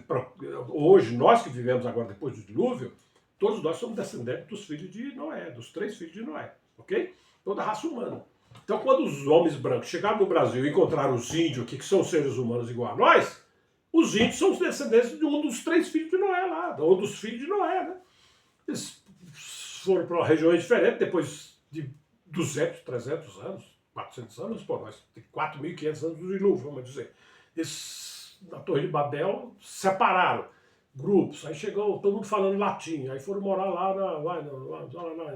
hoje, nós que vivemos agora depois do dilúvio, todos nós somos descendentes dos filhos de Noé, dos 3 filhos de Noé, ok? Toda a raça humana. Então, quando os homens brancos chegaram no Brasil e encontraram os índios, que são seres humanos igual a nós, os índios são os descendentes de um dos 3 filhos de Noé lá, ou dos filhos de Noé, né? Eles foram para regiões diferentes, depois de 200, 300 anos, 400 anos, pô, nós tem 4.500 anos do dilúvio, vamos dizer. Eles, na Torre de Babel, separaram grupos, aí chegou todo mundo falando latim, aí foram morar lá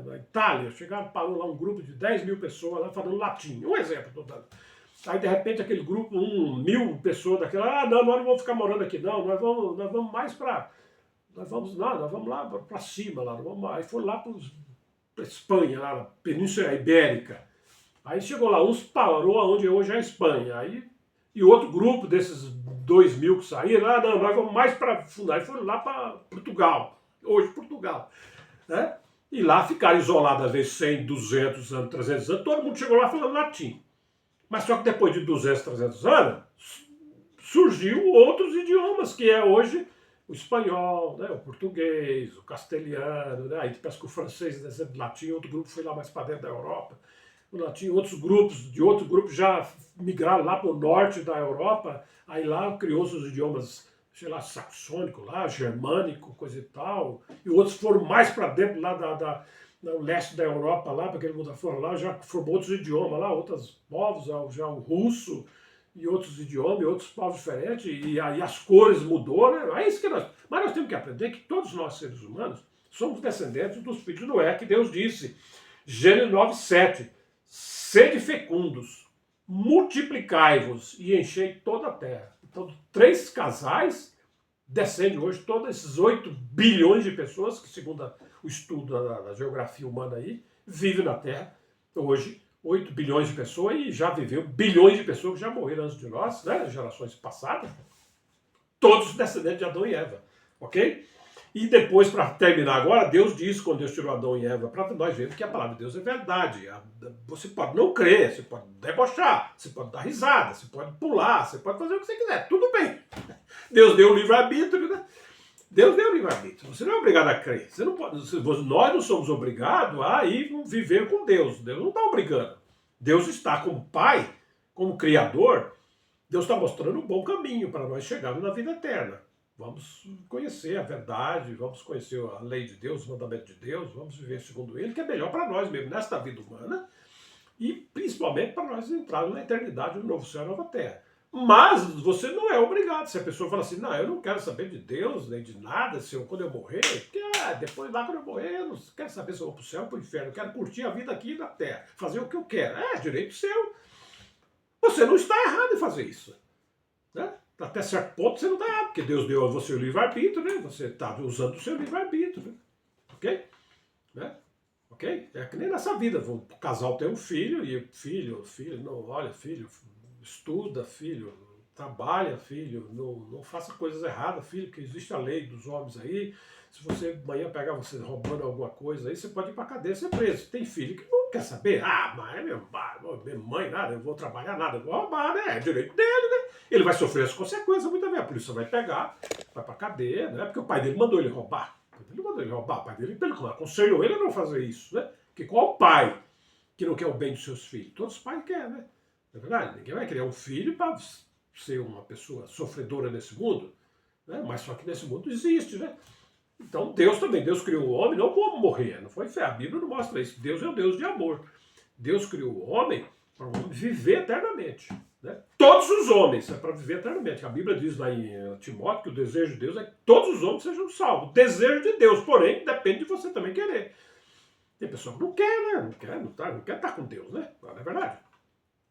na Itália, chegaram, parou lá um grupo de 10 mil pessoas lá falando latim, um exemplo, tô dando. Aí, de repente, aquele grupo, 1.000 pessoas daquela, não, nós não vamos ficar morando aqui, não, nós vamos mais para... Nós vamos lá para cima, lá, aí foram lá para Espanha, lá na Península Ibérica. Aí chegou lá, uns parou onde hoje é a Espanha. Aí, e outro grupo desses 2.000 que saíram, não, nós vamos mais para fundar. Aí foram lá para Portugal, hoje Portugal. Né? E lá ficaram isolados, às vezes 100, 200 anos, 300 anos, todo mundo chegou lá falando latim. Mas só que depois de 200, 300 anos, surgiu outros idiomas, que é hoje o espanhol, né, o português, o castelhano, né, aí parece que o francês descendo do latim, outro grupo foi lá mais para dentro da Europa, o latim, outros grupos, de outro grupo já migraram lá para o norte da Europa, aí lá criou-se os idiomas, sei lá, saxônico lá, germânico, coisa e tal, e outros foram mais para dentro lá no leste da Europa, lá, para aquele mundo fora lá, já formou outros idiomas lá, outros povos, já o russo, e outros idiomas, e outros povos diferentes, e aí as cores mudou, né? É isso que mas nós temos que aprender que todos nós, seres humanos, somos descendentes dos filhos de Noé, que Deus disse, Gênesis 9:7, sede fecundos, multiplicai-vos e enchei toda a terra. Então, 3 casais descendem hoje todos esses 8 bilhões de pessoas, que segundo o estudo da geografia humana aí, vivem na Terra hoje, 8 bilhões de pessoas, e já viveu bilhões de pessoas que já morreram antes de nós, né, gerações passadas, todos descendentes de Adão e Eva, ok? E depois, para terminar agora, Deus diz, quando Deus tirou Adão e Eva, para nós vermos que a palavra de Deus é verdade. Você pode não crer, você pode debochar, você pode dar risada, você pode pular, você pode fazer o que você quiser, tudo bem. Deus deu o livre-arbítrio, né? Deus deu o livre-arbítrio. Você não é obrigado a crer. Você não pode, nós não somos obrigados a ir viver com Deus. Deus não está obrigando. Deus está como Pai, como Criador. Deus está mostrando um bom caminho para nós chegarmos na vida eterna. Vamos conhecer a verdade, vamos conhecer a lei de Deus, o mandamento de Deus, vamos viver segundo ele, que é melhor para nós mesmo, nesta vida humana, e principalmente para nós entrarmos na eternidade, no novo céu e nova terra. Mas você não é obrigado. Se a pessoa fala assim, não, eu não quero saber de Deus, nem de nada, quando eu morrer, porque depois lá quando eu morrer, eu não quero saber se eu vou para o céu ou para o inferno, eu quero curtir a vida aqui na terra, fazer o que eu quero. É direito seu. Você não está errado em fazer isso. Né? Até certo ponto você não está errado, porque Deus deu a você o livre-arbítrio, né? Você está usando o seu livre-arbítrio. Né? Ok? Né? Ok? É que nem nessa vida. O casal tem um filho e filho, não, olha, filho, estuda, filho, trabalha, filho, não faça coisas erradas, filho, que existe a lei dos homens aí. Se você amanhã pegar você roubando alguma coisa aí, você pode ir para cadeia, ser preso. Tem filho que não quer saber. Mas é meu pai, minha mãe, nada, eu vou trabalhar, nada, eu vou roubar, né? É direito dele, né? Ele vai sofrer as consequências muitas vezes. A polícia vai pegar, vai para cadeia, né? Porque o pai dele mandou ele roubar. Ele mandou ele roubar, o pai dele aconselhou ele a não fazer isso, né? Porque qual pai que não quer o bem dos seus filhos? Todos os pais querem, né? Não é verdade? Ninguém vai criar um filho para ser uma pessoa sofredora nesse mundo, né? Mas só que nesse mundo existe, né? Então Deus também, Deus criou o homem não para morrer, não foi fé, a Bíblia não mostra isso. Deus é o Deus de amor. Deus criou o homem para o homem viver eternamente. Né? Todos os homens é para viver eternamente. A Bíblia diz lá em Timóteo que o desejo de Deus é que todos os homens sejam salvos. O desejo de Deus, porém, depende de você também querer. Tem pessoa que não quer, né? Não quer estar com Deus, né? Não é verdade?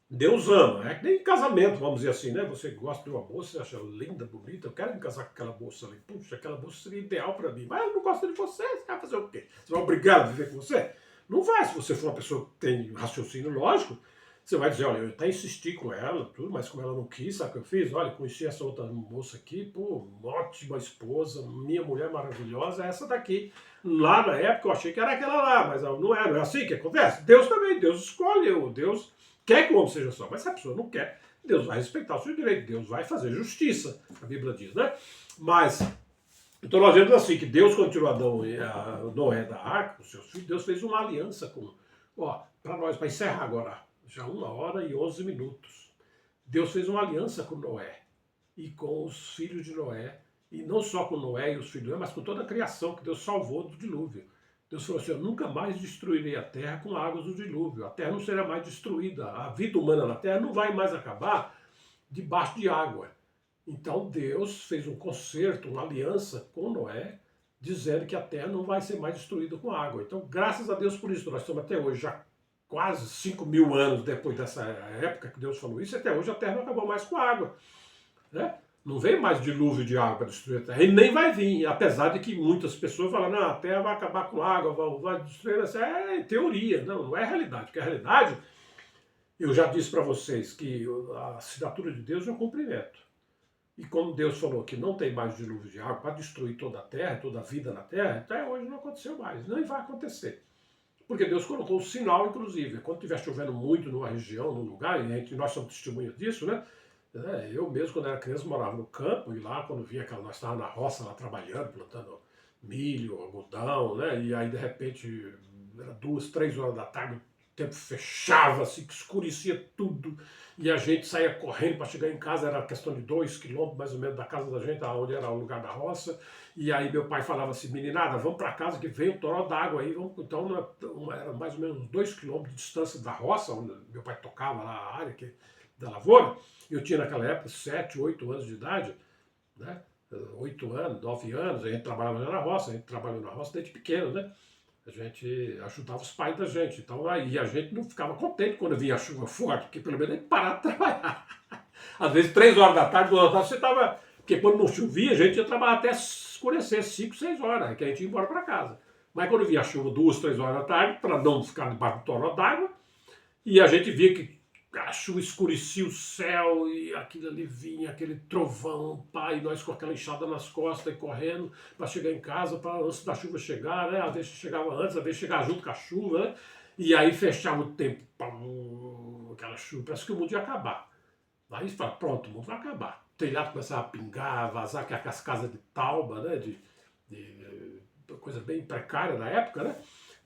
Deus ama, é que nem casamento, vamos dizer assim, né? Você gosta de uma moça, você acha linda, bonita, eu quero me casar com aquela moça ali. Puxa, aquela moça seria ideal para mim. Mas ela não gosta de você, você vai fazer o quê? Você vai obrigar ela a viver com você? Não vai. Se você for uma pessoa que tem raciocínio lógico, você vai dizer, olha, eu até insisti com ela, tudo, mas como ela não quis, sabe o que eu fiz? Olha, conheci essa outra moça aqui, pô, ótima esposa, minha mulher maravilhosa, é essa daqui. Lá na época eu achei que era aquela lá, mas não é assim que acontece. Deus também, Deus escolheu, Deus quer que o homem seja só, mas se a pessoa não quer, Deus vai respeitar o seu direito, Deus vai fazer justiça, a Bíblia diz, né? Mas, então nós vemos assim, que Deus, quando tirou Adão e Noé da arca, os seus filhos, Deus fez uma aliança com, para nós, para encerrar agora, já 1h11. Deus fez uma aliança com Noé e com os filhos de Noé, e não só com Noé e os filhos de Noé, mas com toda a criação que Deus salvou do dilúvio. Deus falou assim, eu nunca mais destruirei a terra com águas do dilúvio. A terra não será mais destruída. A vida humana na terra não vai mais acabar debaixo de água. Então Deus fez um concerto, uma aliança com Noé, dizendo que a terra não vai ser mais destruída com água. Então, graças a Deus por isso, nós estamos até hoje, já quase 5.000 anos depois dessa época que Deus falou isso, até hoje a terra não acabou mais com água. Né? Não veio mais dilúvio de água para destruir a terra. E nem vai vir, apesar de que muitas pessoas falam, não, a terra vai acabar com água, vai destruir. Essa é teoria, não é realidade. Porque a realidade, eu já disse para vocês que a assinatura de Deus é um cumprimento. E como Deus falou que não tem mais dilúvio de água para destruir toda a terra, toda a vida na terra, até hoje não aconteceu mais, nem vai acontecer. Porque Deus colocou um sinal, inclusive. Quando estiver chovendo muito numa região, num lugar, e nós somos testemunhas disso, né? Eu mesmo, quando era criança, morava no campo, e lá, quando via que nós estávamos na roça, lá trabalhando, plantando milho, algodão, né? E aí, de repente, era 2, 3 horas da tarde, o tempo fechava, assim, que escurecia tudo, e a gente saía correndo para chegar em casa, era questão de 2 quilômetros, mais ou menos, da casa da gente, onde era o lugar da roça, e aí meu pai falava assim, meninada, vamos para casa que vem o toró d'água aí, vamos. Então era mais ou menos uns 2 quilômetros de distância da roça, onde meu pai tocava lá a área da lavoura. Eu tinha naquela época 7, 8 anos de idade, né? 8 anos, 9 anos, a gente trabalhava na roça, a gente trabalhou na roça desde pequeno, né? A gente ajudava os pais da gente. Então aí a gente não ficava contente quando vinha a chuva forte, porque pelo menos a gente parava de trabalhar. Às vezes 3 horas da tarde, 2 horas da tarde, você estava. Porque quando não chovia, a gente ia trabalhar até escurecer, 5, 6 horas, que a gente ia embora para casa. Mas quando vinha a chuva 2, 3 horas da tarde, para não ficar debaixo do toró d'água, e a gente via que a chuva escurecia o céu e aquilo ali vinha, aquele trovão, pai, nós com aquela enxada nas costas e correndo para chegar em casa, antes da chuva chegar, né? Às vezes chegava antes, às vezes chegava junto com a chuva, né? E aí fechava o tempo, aquela chuva, parece que o mundo ia acabar. Aí você fala, pronto, o mundo vai acabar. O telhado começava a pingar, a vazar, as casas de tauba, né? De coisa bem precária na época, né?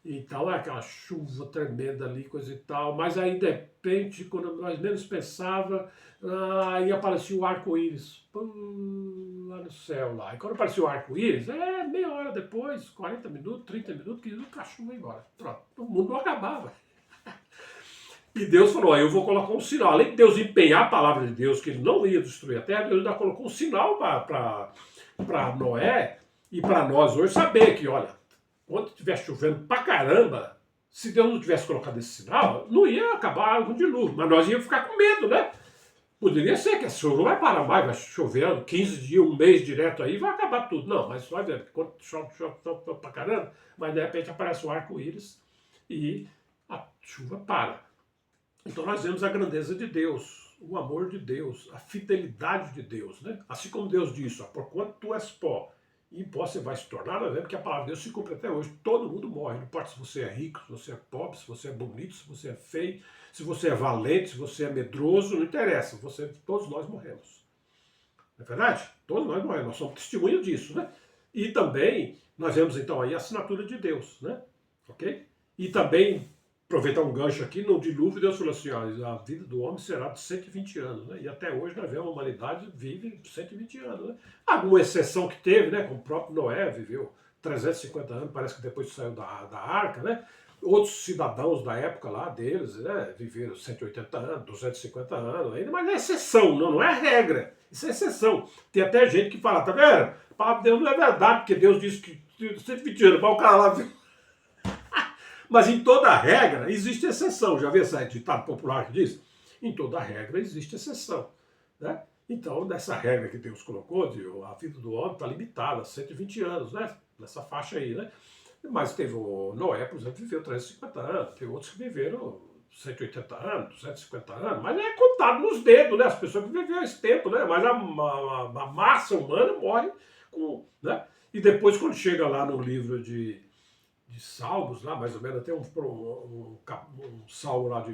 Então é aquela chuva tremenda ali, coisa e tal, mas aí de repente, quando nós menos pensava, aí aparecia o arco-íris lá no céu lá. E quando aparecia o arco-íris, meia hora depois, 40 minutos, 30 minutos, que o cachorro ia embora. Pronto, o mundo não acabava. E Deus falou, eu vou colocar um sinal. Além de Deus empenhar a palavra de Deus, que ele não ia destruir a terra, Deus ainda colocou um sinal para Noé e para nós hoje saber que, olha, quando estiver chovendo pra caramba, se Deus não tivesse colocado esse sinal, não ia acabar com o dilúvio. Mas nós íamos ficar com medo, né? Poderia ser que a chuva não vai parar mais, vai chovendo 15 dias, um mês direto aí, vai acabar tudo. Não, mas vai ver, quando chove pra caramba, mas de repente aparece o arco-íris e a chuva para. Então nós vemos a grandeza de Deus, o amor de Deus, a fidelidade de Deus, né? Assim como Deus disse, ó, por quanto tu és pó, e em pó você vai se tornar, nós vemos que a palavra de Deus se cumpre até hoje. Todo mundo morre, não importa se você é rico, se você é pobre, se você é bonito, se você é feio, se você é valente, se você é medroso, não interessa, todos nós morremos. Não é verdade? Todos nós morremos, nós somos testemunhas disso, né? E também nós vemos então aí a assinatura de Deus, né? Ok? E também aproveitar um gancho aqui, no dilúvio Deus falou assim, ó, a vida do homem será de 120 anos, né? E até hoje nós vemos a humanidade vive 120 anos, né? Alguma exceção que teve, né? Como o próprio Noé viveu 350 anos, parece que depois saiu da arca, né? Outros cidadãos da época lá deles, né? Viveram 180 anos, 250 anos ainda, mas é exceção, não é regra. Isso é exceção. Tem até gente que fala, tá vendo? A palavra de Deus não é verdade, porque Deus disse que 120 anos, mas o cara lá viu. Mas em toda regra existe exceção. Já viu esse ditado popular que diz? Em toda regra existe exceção. Né? Então, nessa regra que Deus colocou, a vida do homem está limitada a 120 anos, né? Nessa faixa aí. Né? Mas teve o Noé, por exemplo, viveu 350 anos. Tem outros que viveram 180 anos, 250 anos. Mas é contado nos dedos, né? As pessoas que viveram esse tempo. Né? Mas a massa humana morre com... Né? E depois, quando chega lá no livro de Salmos, lá mais ou menos, até um salmo lá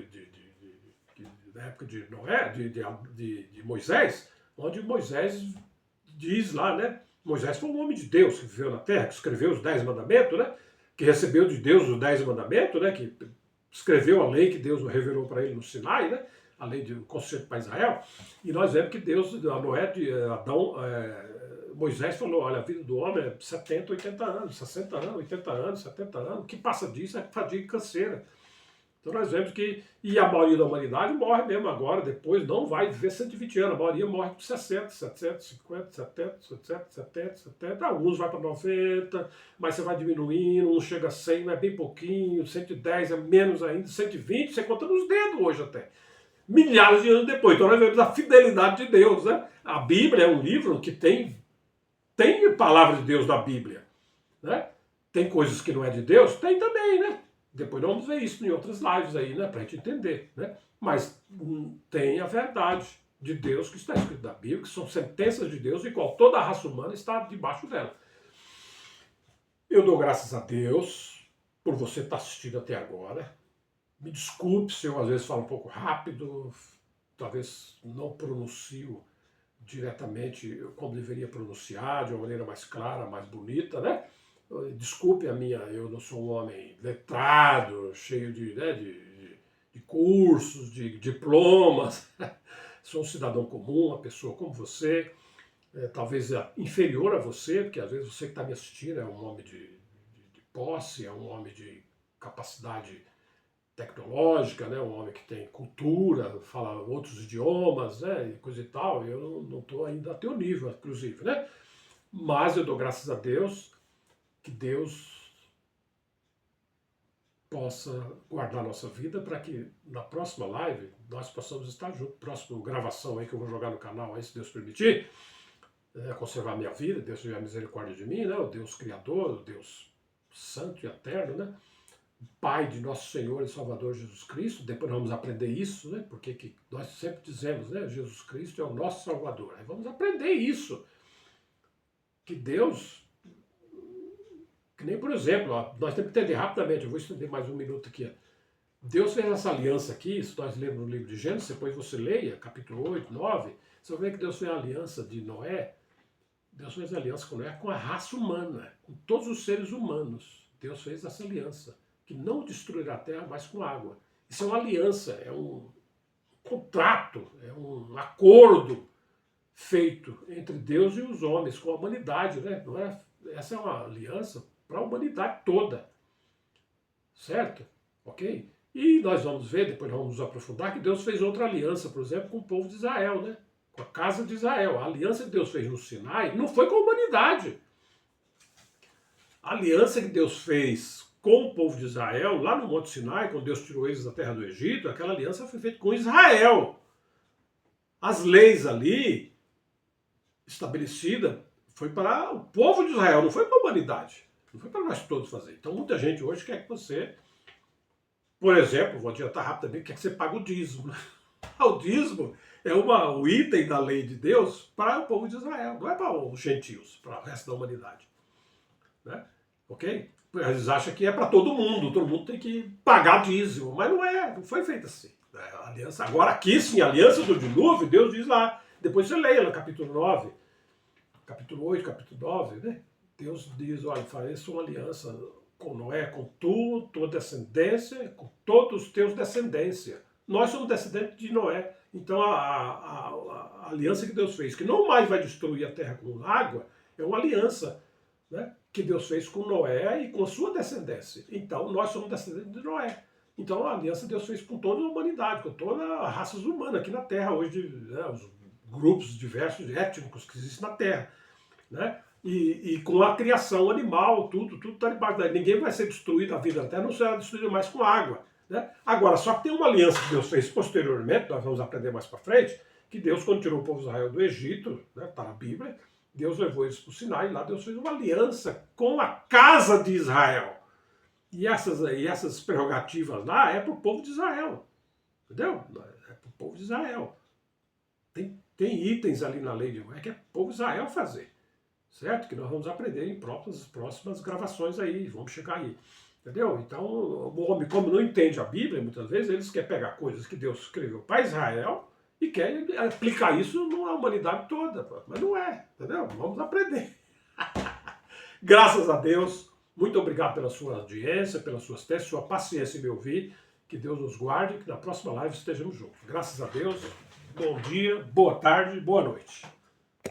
da época de Noé, de Moisés, onde Moisés diz lá, né? Moisés foi um homem de Deus que viveu na terra, que escreveu os 10 mandamentos, né? Que recebeu de Deus os 10 mandamentos, né? Que escreveu a lei que Deus revelou para ele no Sinai, né? A lei do conselho para Israel. E nós vemos que Deus, a Noé, Adão, Moisés falou, olha, a vida do homem é 70, 80 anos, 60 anos, 80 anos, 70 anos. O que passa disso é fadiga e canseira. Então nós vemos que, e a maioria da humanidade morre mesmo agora, depois não vai viver 120 anos, a maioria morre com 60, 70, 50, 70, 70, 70, 70, alguns vai para 90, mas você vai diminuindo, um chega a 100, mas é bem pouquinho, 110 é menos ainda, 120, você conta nos dedos hoje até. Milhares de anos depois. Então nós vemos a fidelidade de Deus, né? A Bíblia é um livro que tem palavra de Deus da Bíblia, né? Tem coisas que não é de Deus? Tem também, né? Depois nós vamos ver isso em outras lives aí, né? Pra gente entender, né? Mas tem a verdade de Deus que está escrito na Bíblia, que são sentenças de Deus, e qual toda a raça humana está debaixo dela. Eu dou graças a Deus por você estar assistindo até agora. Me desculpe se eu às vezes falo um pouco rápido, talvez não pronuncio diretamente como deveria pronunciar, de uma maneira mais clara, mais bonita, né? Desculpe eu não sou um homem letrado, cheio de cursos, de diplomas. Sou um cidadão comum, uma pessoa como você, talvez inferior a você, porque às vezes você que está me assistindo é um homem de posse, é um homem de capacidade tecnológica, né? Um homem que tem cultura, fala outros idiomas, né? E coisa e tal. Eu não estou ainda a teu nível, inclusive, né? Mas eu dou graças a Deus que Deus possa guardar a nossa vida para que na próxima live nós possamos estar juntos. Próxima gravação aí que eu vou jogar no canal aí, se Deus permitir, conservar a minha vida, Deus tiver misericórdia de mim, né? O Deus Criador, o Deus Santo e Eterno, né? Pai de nosso Senhor e Salvador Jesus Cristo. Depois nós vamos aprender isso, né? Porque que nós sempre dizemos, né? Jesus Cristo é o nosso Salvador. Aí vamos aprender isso. Que Deus, que nem por exemplo, ó, nós temos que entender rapidamente, eu vou estender mais um minuto aqui. Ó. Deus fez essa aliança aqui, isso nós lemos no livro de Gênesis, depois você leia, capítulo 8, 9, você vai ver que Deus fez a aliança de Noé, Deus fez a aliança com Noé com a raça humana, com todos os seres humanos. Deus fez essa aliança. que não destruirá a terra mais com água. Isso é uma aliança, é um contrato, é um acordo feito entre Deus e os homens, com a humanidade, né? Não é? Essa é uma aliança para a humanidade toda, certo? Ok? E nós vamos ver, depois nós vamos nos aprofundar, que Deus fez outra aliança, por exemplo, com o povo de Israel, né? Com a casa de Israel. A aliança que Deus fez no Sinai não foi com a humanidade. A aliança que Deus fez com o povo de Israel, lá no Monte Sinai, quando Deus tirou eles da terra do Egito, aquela aliança foi feita com Israel. As leis ali, estabelecida, foi para o povo de Israel, não foi para a humanidade. Não foi para nós todos fazer. Então muita gente hoje quer que você, por exemplo, vou adiantar rapidamente, quer que você pague o dízimo. Né? O dízimo é o item da lei de Deus para o povo de Israel, não é para os gentios, para o resto da humanidade. Né? Ok? Eles acham que é para todo mundo tem que pagar dízimo, mas não é, não foi feito assim. A aliança, agora aqui sim, a aliança do dilúvio, Deus diz lá, depois você leia no capítulo 9, capítulo 8, capítulo 9, né? Deus diz, olha, farei uma aliança com Noé, com tua descendência, com todos os teus descendência. Nós somos descendentes de Noé. Então a aliança que Deus fez, que não mais vai destruir a terra com água, é uma aliança, né, que Deus fez com Noé e com a sua descendência. Então nós somos descendentes de Noé. Então a aliança Deus fez com toda a humanidade, com toda a raça humana aqui na terra, hoje, né, os grupos diversos étnicos que existem na terra. Né? E com a criação animal, tudo está debaixo daí. Ninguém vai ser destruído, a vida da terra não será destruída mais com água. Né? Agora, só que tem uma aliança que Deus fez posteriormente, nós vamos aprender mais para frente, que Deus, quando tirou o povo de Israel do Egito, né, está na Bíblia, Deus levou eles para o Sinai, e lá Deus fez uma aliança com a casa de Israel. E essas prerrogativas lá é para o povo de Israel. Entendeu? É para o povo de Israel. Tem itens ali na lei de Noé que é para o povo de Israel fazer. Certo? Que nós vamos aprender em próximas gravações aí, vamos chegar aí. Entendeu? Então, o homem, como não entende a Bíblia, muitas vezes, eles querem pegar coisas que Deus escreveu para Israel e querem aplicar isso na humanidade toda. Mas não é, entendeu? Vamos aprender. Graças a Deus, muito obrigado pela sua audiência, pelas suas testes, sua paciência em me ouvir. Que Deus nos guarde, que na próxima live estejamos juntos. Graças a Deus, bom dia, boa tarde, boa noite.